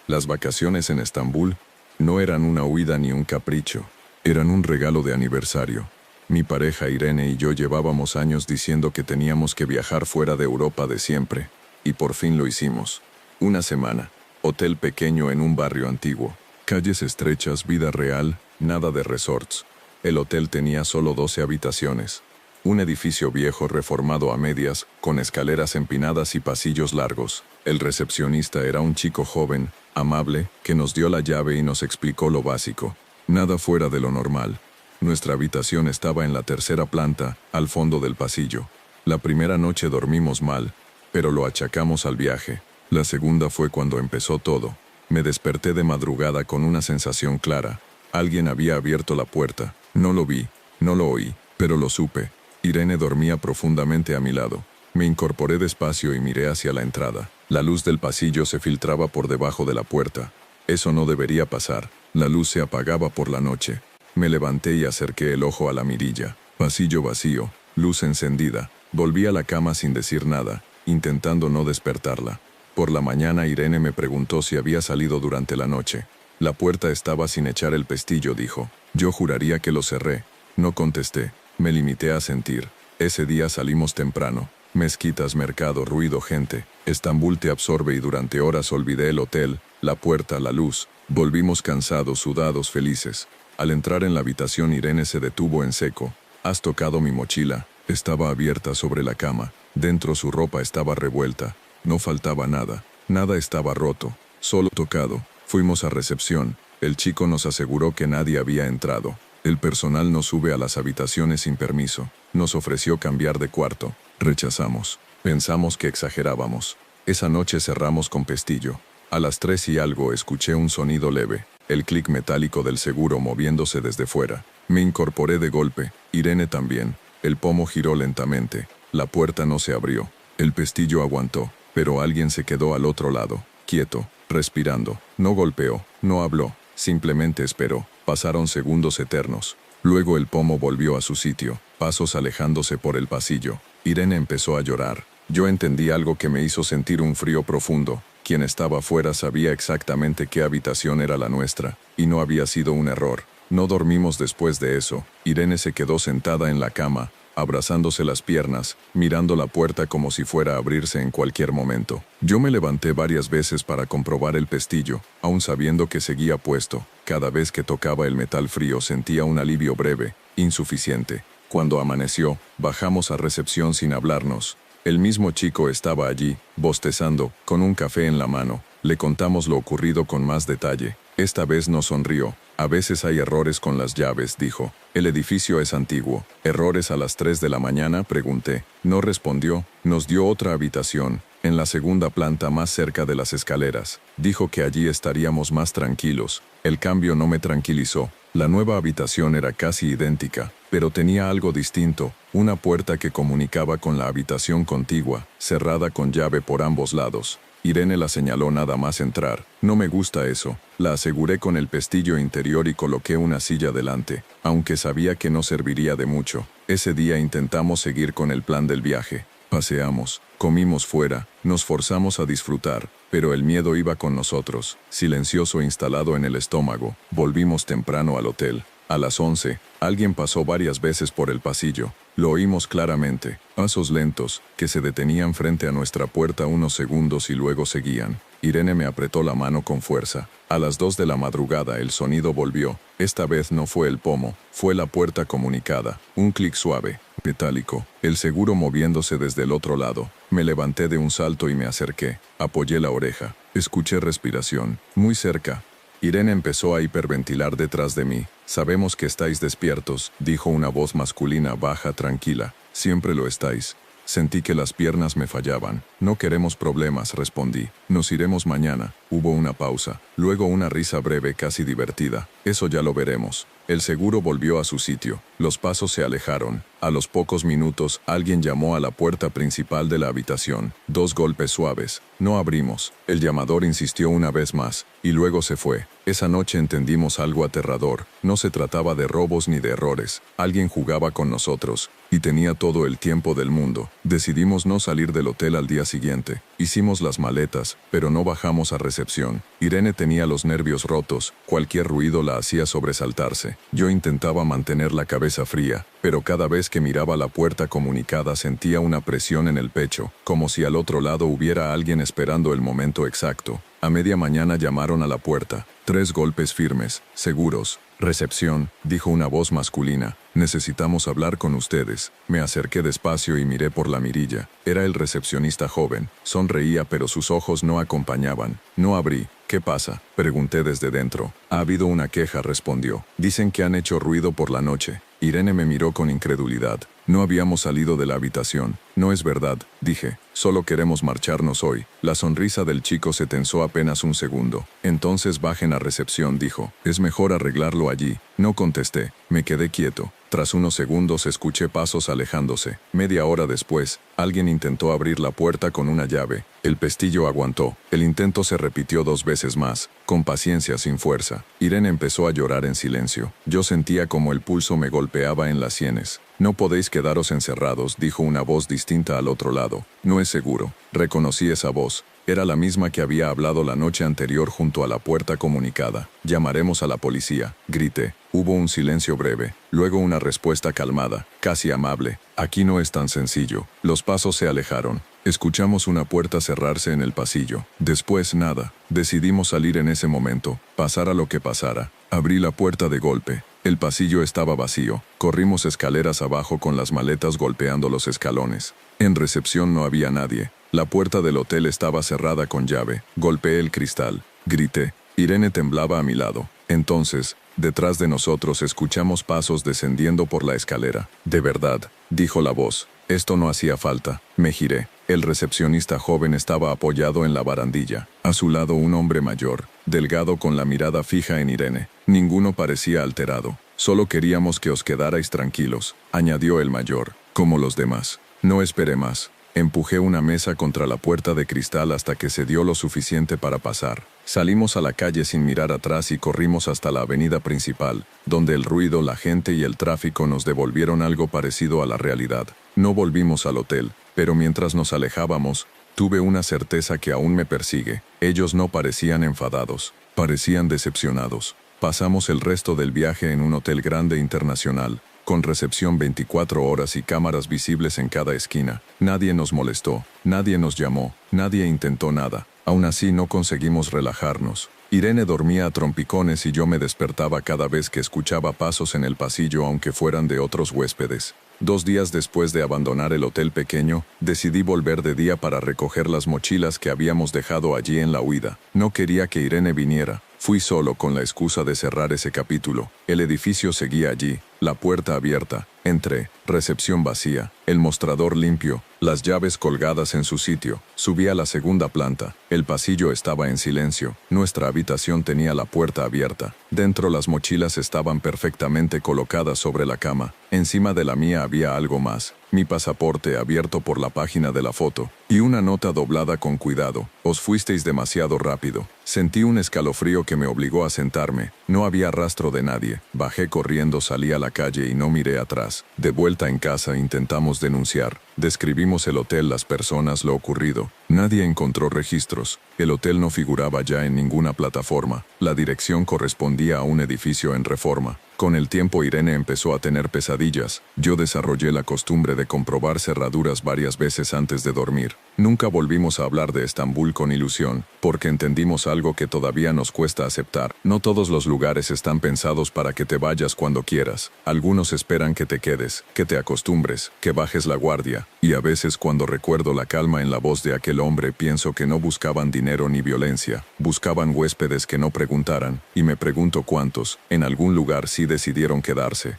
Las vacaciones en Estambul no eran una huida ni un capricho. Eran un regalo de aniversario. Mi pareja Irene y yo llevábamos años diciendo que teníamos que viajar fuera de Europa de siempre. Y por fin lo hicimos. Una semana. Hotel pequeño en un barrio antiguo. Calles estrechas, vida real, nada de resorts. El hotel tenía solo 12 habitaciones. Un edificio viejo reformado a medias, con escaleras empinadas y pasillos largos. El recepcionista era un chico joven, amable, que nos dio la llave y nos explicó lo básico. Nada fuera de lo normal. Nuestra habitación estaba en la 3ª planta, al fondo del pasillo. La primera noche dormimos mal, pero lo achacamos al viaje. La segunda fue cuando empezó todo. Me desperté de madrugada con una sensación clara. Alguien había abierto la puerta. No lo vi, no lo oí, pero lo supe. Irene dormía profundamente a mi lado. Me incorporé despacio y miré hacia la entrada. La luz del pasillo se filtraba por debajo de la puerta. Eso no debería pasar. La luz se apagaba por la noche. Me levanté y acerqué el ojo a la mirilla. Pasillo vacío, luz encendida. Volví a la cama sin decir nada, intentando no despertarla. Por la mañana Irene me preguntó si había salido durante la noche. La puerta estaba sin echar el pestillo, dijo. Yo juraría que lo cerré. No contesté. Me limité a sentir. Ese día salimos temprano. Mezquitas, mercado, ruido, gente. Estambul te absorbe y durante horas olvidé el hotel, la puerta, la luz. Volvimos cansados, sudados, felices. Al entrar en la habitación, Irene se detuvo en seco. «¿Has tocado mi mochila?» Estaba abierta sobre la cama. Dentro su ropa estaba revuelta. No faltaba nada. Nada estaba roto. Solo tocado. Fuimos a recepción. El chico nos aseguró que nadie había entrado. El personal no sube a las habitaciones sin permiso. Nos ofreció cambiar de cuarto. Rechazamos. Pensamos que exagerábamos. Esa noche cerramos con pestillo. A las 3 y algo escuché un sonido leve. El clic metálico del seguro moviéndose desde fuera. Me incorporé de golpe. Irene también. El pomo giró lentamente. La puerta no se abrió. El pestillo aguantó. Pero alguien se quedó al otro lado. Quieto. Respirando. No golpeó. No habló. Simplemente esperó. Pasaron segundos eternos. Luego el pomo volvió a su sitio. Pasos alejándose por el pasillo. Irene empezó a llorar. Yo entendí algo que me hizo sentir un frío profundo. Quien estaba afuera sabía exactamente qué habitación era la nuestra, y no había sido un error. No dormimos después de eso. Irene se quedó sentada en la cama, abrazándose las piernas, mirando la puerta como si fuera a abrirse en cualquier momento. Yo me levanté varias veces para comprobar el pestillo, aun sabiendo que seguía puesto. Cada vez que tocaba el metal frío sentía un alivio breve, insuficiente. Cuando amaneció, bajamos a recepción sin hablarnos. El mismo chico estaba allí, bostezando, con un café en la mano. Le contamos lo ocurrido con más detalle. Esta vez no sonrió. «A veces hay errores con las llaves», dijo. «El edificio es antiguo». «¿Errores a las 3 de la mañana?», pregunté. No respondió. Nos dio otra habitación, en la segunda planta más cerca de las escaleras. Dijo que allí estaríamos más tranquilos. El cambio no me tranquilizó. La nueva habitación era casi idéntica, pero tenía algo distinto, una puerta que comunicaba con la habitación contigua, cerrada con llave por ambos lados. Irene la señaló nada más entrar. «No me gusta eso», la aseguré con el pestillo interior y coloqué una silla delante, aunque sabía que no serviría de mucho. Ese día intentamos seguir con el plan del viaje. Paseamos, comimos fuera, nos forzamos a disfrutar, pero el miedo iba con nosotros, silencioso instalado en el estómago. Volvimos temprano al hotel. A las 11, alguien pasó varias veces por el pasillo. Lo oímos claramente, pasos lentos, que se detenían frente a nuestra puerta unos segundos y luego seguían. Irene me apretó la mano con fuerza. A las 2 de la madrugada el sonido volvió. Esta vez no fue el pomo, fue la puerta comunicada. Un clic suave, metálico, el seguro moviéndose desde el otro lado. Me levanté de un salto y me acerqué. Apoyé la oreja. Escuché respiración, muy cerca. Irene empezó a hiperventilar detrás de mí. «Sabemos que estáis despiertos», dijo una voz masculina baja, tranquila. «Siempre lo estáis». Sentí que las piernas me fallaban. «No queremos problemas», respondí. «Nos iremos mañana». Hubo una pausa, luego una risa breve casi divertida. «Eso ya lo veremos». El seguro volvió a su sitio. Los pasos se alejaron. A los pocos minutos, alguien llamó a la puerta principal de la habitación. 2 golpes suaves. No abrimos. El llamador insistió una vez más, y luego se fue. Esa noche entendimos algo aterrador. No se trataba de robos ni de errores. Alguien jugaba con nosotros, y tenía todo el tiempo del mundo. Decidimos no salir del hotel al día siguiente. Hicimos las maletas, pero no bajamos a recepción. Irene tenía los nervios rotos. Cualquier ruido la hacía sobresaltarse. Yo intentaba mantener la cabeza fría, pero cada vez que miraba la puerta comunicada sentía una presión en el pecho, como si al otro lado hubiera alguien esperando el momento exacto. A media mañana llamaron a la puerta. 3 golpes firmes, seguros. «Recepción», dijo una voz masculina. «Necesitamos hablar con ustedes». Me acerqué despacio y miré por la mirilla. Era el recepcionista joven. Sonreía, pero sus ojos no acompañaban. No abrí. «¿Qué pasa?», pregunté desde dentro. «Ha habido una queja», respondió. «Dicen que han hecho ruido por la noche». Irene me miró con incredulidad. No habíamos salido de la habitación. «No es verdad», dije. «Solo queremos marcharnos hoy». La sonrisa del chico se tensó apenas un segundo. «Entonces bajen a recepción», dijo. «Es mejor arreglarlo allí». No contesté. Me quedé quieto. Tras unos segundos escuché pasos alejándose. Media hora después, alguien intentó abrir la puerta con una llave. El pestillo aguantó. El intento se repitió 2 veces más, con paciencia, sin fuerza. Irene empezó a llorar en silencio. Yo sentía como el pulso me golpeaba en las sienes. «No podéis quedaros encerrados», dijo una voz distinta al otro lado. «No es seguro». Reconocí esa voz. Era la misma que había hablado la noche anterior junto a la puerta comunicada. «Llamaremos a la policía», grité. Hubo un silencio breve, luego una respuesta calmada, casi amable. Aquí no es tan sencillo. Los pasos se alejaron. Escuchamos una puerta cerrarse en el pasillo. Después nada. Decidimos salir en ese momento, pasara lo que pasara. Abrí la puerta de golpe. El pasillo estaba vacío. Corrimos escaleras abajo con las maletas golpeando los escalones. En recepción no había nadie. La puerta del hotel estaba cerrada con llave. Golpeé el cristal. Grité. Irene temblaba a mi lado. Entonces, detrás de nosotros escuchamos pasos descendiendo por la escalera. «De verdad», dijo la voz. Esto no hacía falta. Me giré. El recepcionista joven estaba apoyado en la barandilla. A su lado un hombre mayor, delgado con la mirada fija en Irene. Ninguno parecía alterado. «Solo queríamos que os quedarais tranquilos», añadió el mayor, como los demás. No esperé más. Empujé una mesa contra la puerta de cristal hasta que se dio lo suficiente para pasar. Salimos a la calle sin mirar atrás y corrimos hasta la avenida principal, donde el ruido, la gente y el tráfico nos devolvieron algo parecido a la realidad. No volvimos al hotel, pero mientras nos alejábamos, tuve una certeza que aún me persigue. Ellos no parecían enfadados, parecían decepcionados. Pasamos el resto del viaje en un hotel grande internacional, con recepción 24 horas y cámaras visibles en cada esquina. Nadie nos molestó, nadie nos llamó, nadie intentó nada. Aún así no conseguimos relajarnos. Irene dormía a trompicones y yo me despertaba cada vez que escuchaba pasos en el pasillo aunque fueran de otros huéspedes. 2 días después de abandonar el hotel pequeño, decidí volver de día para recoger las mochilas que habíamos dejado allí en la huida. No quería que Irene viniera. Fui solo con la excusa de cerrar ese capítulo. El edificio seguía allí, la puerta abierta. Entré, recepción vacía, el mostrador limpio, las llaves colgadas en su sitio. Subí a la segunda planta. El pasillo estaba en silencio. Nuestra habitación tenía la puerta abierta. Dentro las mochilas estaban perfectamente colocadas sobre la cama. Encima de la mía había algo más. Mi pasaporte abierto por la página de la foto. Y una nota doblada con cuidado. «Os fuisteis demasiado rápido». Sentí un escalofrío que me obligó a sentarme. No había rastro de nadie. Bajé corriendo, salí a la calle y no miré atrás. De vuelta en casa intentamos denunciar. Describimos el hotel, las personas, lo ocurrido. Nadie encontró registros. El hotel no figuraba ya en ninguna plataforma. La dirección correspondía a un edificio en reforma. Con el tiempo Irene empezó a tener pesadillas. Yo desarrollé la costumbre de comprobar cerraduras varias veces antes de dormir. Nunca volvimos a hablar de Estambul con ilusión, porque entendimos algo que todavía nos cuesta aceptar. No todos los lugares están pensados para que te vayas cuando quieras. Algunos esperan que te quedes, que te acostumbres, que bajes la guardia. Y a veces cuando recuerdo la calma en la voz de aquel hombre pienso que no buscaban dinero ni violencia. Buscaban huéspedes que no preguntaran, y me pregunto cuántos, en algún lugar sí decidieron quedarse.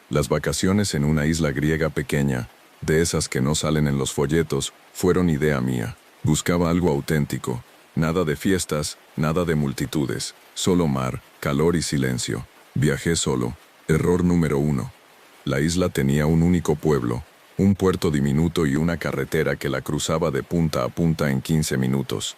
Las vacaciones en una isla griega pequeña, de esas que no salen en los folletos, fueron idea mía. Buscaba algo auténtico. Nada de fiestas, nada de multitudes. Solo mar, calor y silencio. Viajé solo. Error número 1. La isla tenía un único pueblo, un puerto diminuto y una carretera que la cruzaba de punta a punta en 15 minutos.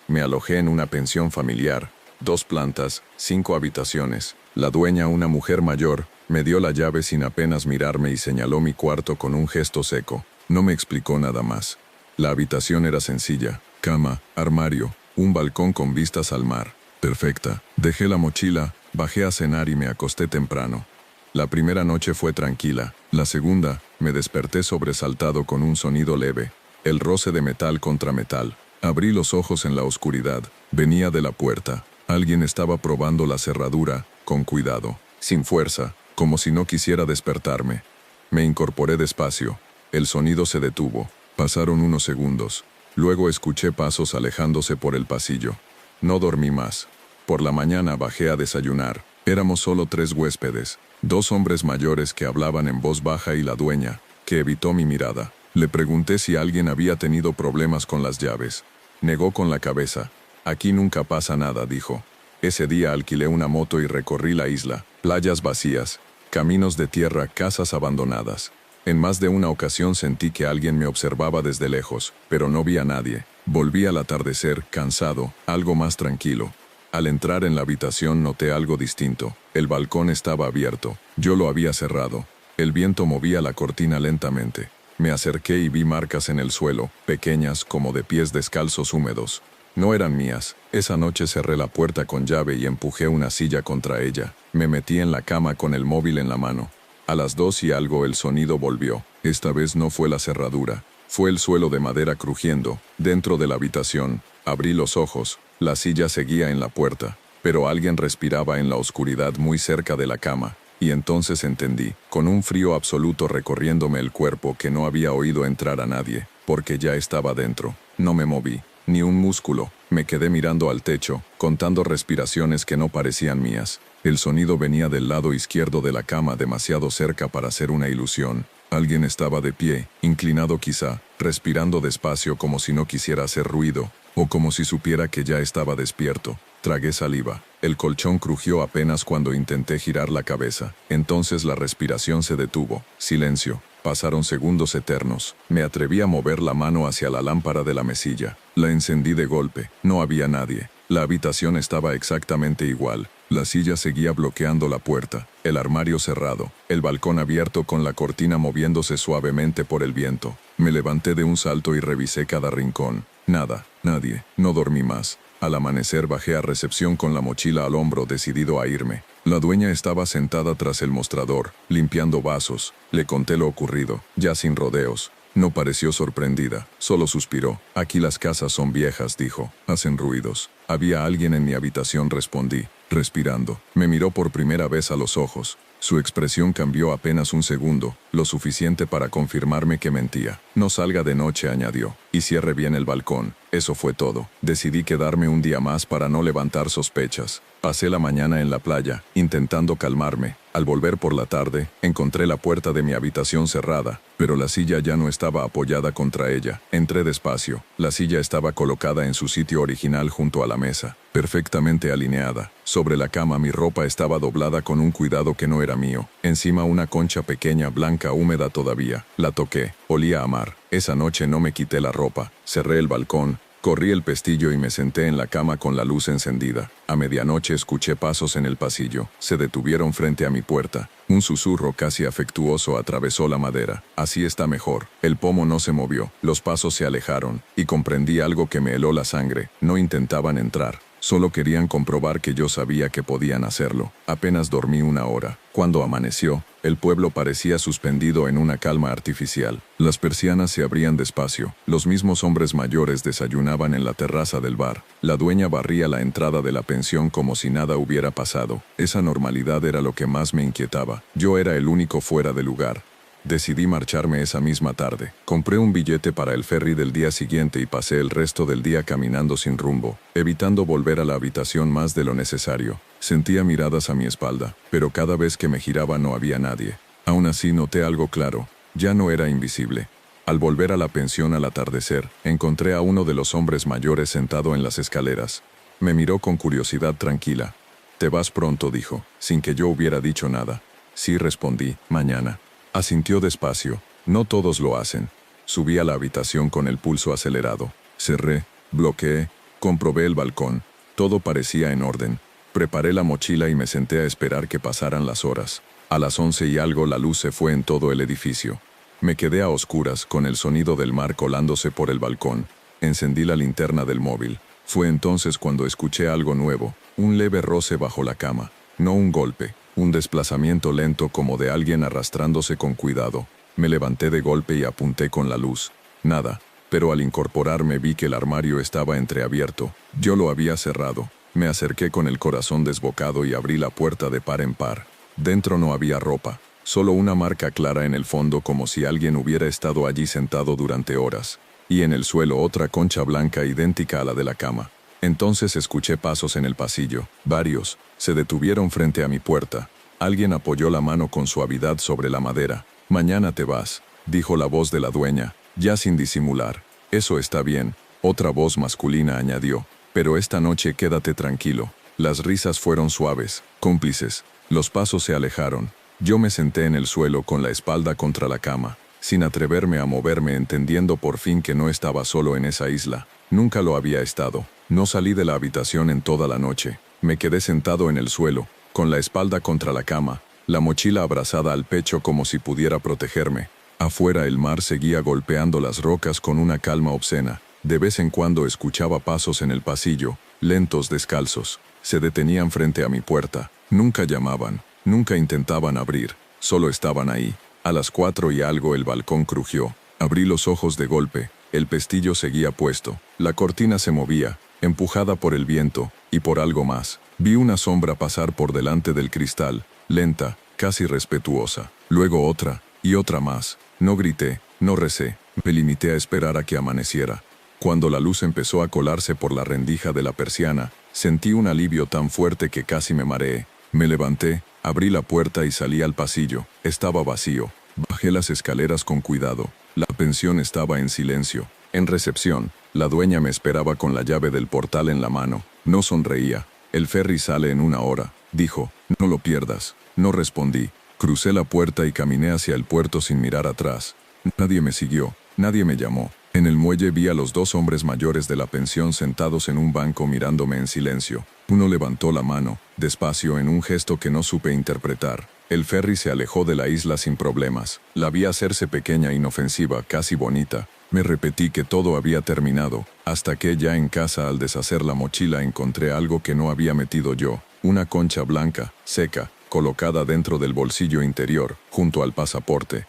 Me alojé en una pensión familiar, 2 plantas, 5 habitaciones. La dueña, una mujer mayor, me dio la llave sin apenas mirarme y señaló mi cuarto con un gesto seco. No me explicó nada más. La habitación era sencilla: cama, armario, un balcón con vistas al mar. Perfecta. Dejé la mochila, bajé a cenar y me acosté temprano. La primera noche fue tranquila. La segunda, me desperté sobresaltado con un sonido leve, el roce de metal contra metal. Abrí los ojos en la oscuridad. Venía de la puerta. Alguien estaba probando la cerradura, con cuidado, sin fuerza, como si no quisiera despertarme. Me incorporé despacio. El sonido se detuvo. Pasaron unos segundos. Luego escuché pasos alejándose por el pasillo. No dormí más. Por la mañana bajé a desayunar. Éramos solo 3 huéspedes, 2 hombres mayores que hablaban en voz baja y la dueña, que evitó mi mirada. Le pregunté si alguien había tenido problemas con las llaves. Negó con la cabeza. «Aquí nunca pasa nada», dijo. Ese día alquilé una moto y recorrí la isla. Playas vacías, caminos de tierra, casas abandonadas. En más de una ocasión sentí que alguien me observaba desde lejos, pero no vi a nadie. Volví al atardecer, cansado, algo más tranquilo. Al entrar en la habitación noté algo distinto. El balcón estaba abierto. Yo lo había cerrado. El viento movía la cortina lentamente. Me acerqué y vi marcas en el suelo, pequeñas como de pies descalzos húmedos. No eran mías. Esa noche cerré la puerta con llave y empujé una silla contra ella. Me metí en la cama con el móvil en la mano. A las 2 y algo el sonido volvió. Esta vez no fue la cerradura. Fue el suelo de madera crujiendo. Dentro de la habitación. Abrí los ojos. La silla seguía en la puerta. Pero alguien respiraba en la oscuridad muy cerca de la cama. Y entonces entendí, con un frío absoluto recorriéndome el cuerpo, que no había oído entrar a nadie, porque ya estaba dentro. No me moví, ni un músculo. Me quedé mirando al techo, contando respiraciones que no parecían mías. El sonido venía del lado izquierdo de la cama, demasiado cerca para ser una ilusión. Alguien estaba de pie, inclinado quizá, respirando despacio como si no quisiera hacer ruido, o como si supiera que ya estaba despierto. Tragué saliva. El colchón crujió apenas cuando intenté girar la cabeza. Entonces la respiración se detuvo. Silencio. Pasaron segundos eternos. Me atreví a mover la mano hacia la lámpara de la mesilla. La encendí de golpe. No había nadie. La habitación estaba exactamente igual. La silla seguía bloqueando la puerta, el armario cerrado, el balcón abierto con la cortina moviéndose suavemente por el viento. Me levanté de un salto y revisé cada rincón. Nada, nadie. No dormí más. Al amanecer bajé a recepción con la mochila al hombro, decidido a irme. La dueña estaba sentada tras el mostrador, limpiando vasos. Le conté lo ocurrido, ya sin rodeos. No pareció sorprendida, solo suspiró. Aquí las casas son viejas, dijo. Hacen ruidos. Había alguien en mi habitación, respondí, respirando. Me miró por primera vez a los ojos. Su expresión cambió apenas un segundo, lo suficiente para confirmarme que mentía. No salga de noche, añadió, y cierre bien el balcón. Eso fue todo. Decidí quedarme un día más para no levantar sospechas. Pasé la mañana en la playa, intentando calmarme. Al volver por la tarde, encontré la puerta de mi habitación cerrada, pero la silla ya no estaba apoyada contra ella. Entré despacio. La silla estaba colocada en su sitio original junto a la mesa, perfectamente alineada. Sobre la cama mi ropa estaba doblada con un cuidado que no era mío. Encima una concha pequeña, blanca, húmeda todavía. La toqué. Olía a mar. Esa noche no me quité la ropa. Cerré el balcón. Corrí el pestillo y me senté en la cama con la luz encendida. A medianoche escuché pasos en el pasillo. Se detuvieron frente a mi puerta. Un susurro casi afectuoso atravesó la madera. Así está mejor. El pomo no se movió. Los pasos se alejaron. Y comprendí algo que me heló la sangre. No intentaban entrar. Solo querían comprobar que yo sabía que podían hacerlo. Apenas dormí una hora. Cuando amaneció, el pueblo parecía suspendido en una calma artificial. Las persianas se abrían despacio. Los mismos hombres mayores desayunaban en la terraza del bar. La dueña barría la entrada de la pensión como si nada hubiera pasado. Esa normalidad era lo que más me inquietaba. Yo era el único fuera de lugar. Decidí marcharme esa misma tarde. Compré un billete para el ferry del día siguiente y pasé el resto del día caminando sin rumbo, evitando volver a la habitación más de lo necesario. Sentía miradas a mi espalda, pero cada vez que me giraba no había nadie. Aún así noté algo claro. Ya no era invisible. Al volver a la pensión al atardecer, encontré a uno de los hombres mayores sentado en las escaleras. Me miró con curiosidad tranquila. «Te vas pronto», dijo, sin que yo hubiera dicho nada. «Sí», respondí, «mañana». Asintió despacio. «No todos lo hacen». Subí a la habitación con el pulso acelerado. Cerré, bloqueé, comprobé el balcón. Todo parecía en orden. Preparé la mochila y me senté a esperar que pasaran las horas. A las 11 y algo la luz se fue en todo el edificio. Me quedé a oscuras, con el sonido del mar colándose por el balcón. Encendí la linterna del móvil. Fue entonces cuando escuché algo nuevo, un leve roce bajo la cama. No un golpe. Un desplazamiento lento como de alguien arrastrándose con cuidado. Me levanté de golpe y apunté con la luz. Nada, pero al incorporarme vi que el armario estaba entreabierto. Yo lo había cerrado. Me acerqué con el corazón desbocado y abrí la puerta de par en par. Dentro no había ropa, solo una marca clara en el fondo como si alguien hubiera estado allí sentado durante horas. Y en el suelo otra concha blanca idéntica a la de la cama. Entonces escuché pasos en el pasillo, varios. Se detuvieron frente a mi puerta. Alguien apoyó la mano con suavidad sobre la madera. «Mañana te vas», dijo la voz de la dueña, ya sin disimular. «Eso está bien», otra voz masculina añadió. «Pero esta noche quédate tranquilo». Las risas fueron suaves, cómplices. Los pasos se alejaron. Yo me senté en el suelo con la espalda contra la cama, sin atreverme a moverme, entendiendo por fin que no estaba solo en esa isla. Nunca lo había estado. No salí de la habitación en toda la noche. Me quedé sentado en el suelo, con la espalda contra la cama, la mochila abrazada al pecho como si pudiera protegerme. Afuera el mar seguía golpeando las rocas con una calma obscena. De vez en cuando escuchaba pasos en el pasillo, lentos, descalzos. Se detenían frente a mi puerta. Nunca llamaban, nunca intentaban abrir, solo estaban ahí. A las 4 y algo el balcón crujió. Abrí los ojos de golpe. El pestillo seguía puesto. La cortina se movía, empujada por el viento, y por algo más. Vi una sombra pasar por delante del cristal, lenta, casi respetuosa. Luego otra, y otra más. No grité, no recé. Me limité a esperar a que amaneciera. Cuando la luz empezó a colarse por la rendija de la persiana, sentí un alivio tan fuerte que casi me mareé. Me levanté, abrí la puerta y salí al pasillo. Estaba vacío. Bajé las escaleras con cuidado. La pensión estaba en silencio. En recepción, la dueña me esperaba con la llave del portal en la mano. No sonreía. El ferry sale en 1 hora, dijo. No lo pierdas. No respondí. Crucé la puerta y caminé hacia el puerto sin mirar atrás. Nadie me siguió. Nadie me llamó. En el muelle vi a los 2 hombres mayores de la pensión sentados en un banco mirándome en silencio. Uno levantó la mano, despacio, en un gesto que no supe interpretar. El ferry se alejó de la isla sin problemas. La vi hacerse pequeña, inofensiva, casi bonita. Me repetí que todo había terminado, hasta que ya en casa, al deshacer la mochila, encontré algo que no había metido yo. Una concha blanca, seca, colocada dentro del bolsillo interior, junto al pasaporte.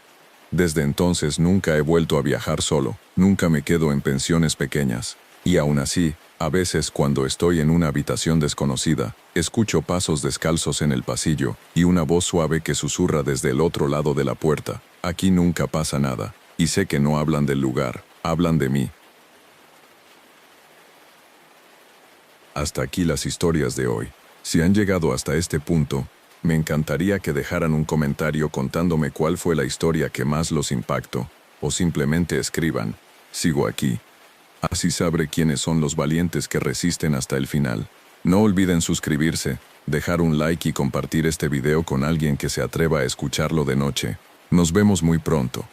Desde entonces nunca he vuelto a viajar solo, nunca me quedo en pensiones pequeñas. Y aún así, a veces cuando estoy en una habitación desconocida, escucho pasos descalzos en el pasillo y una voz suave que susurra desde el otro lado de la puerta. Aquí nunca pasa nada, y sé que no hablan del lugar, hablan de mí. Hasta aquí las historias de hoy. Si han llegado hasta este punto, me encantaría que dejaran un comentario contándome cuál fue la historia que más los impactó, o simplemente escriban, sigo aquí. Así sabré quiénes son los valientes que resisten hasta el final. No olviden suscribirse, dejar un like y compartir este video con alguien que se atreva a escucharlo de noche. Nos vemos muy pronto.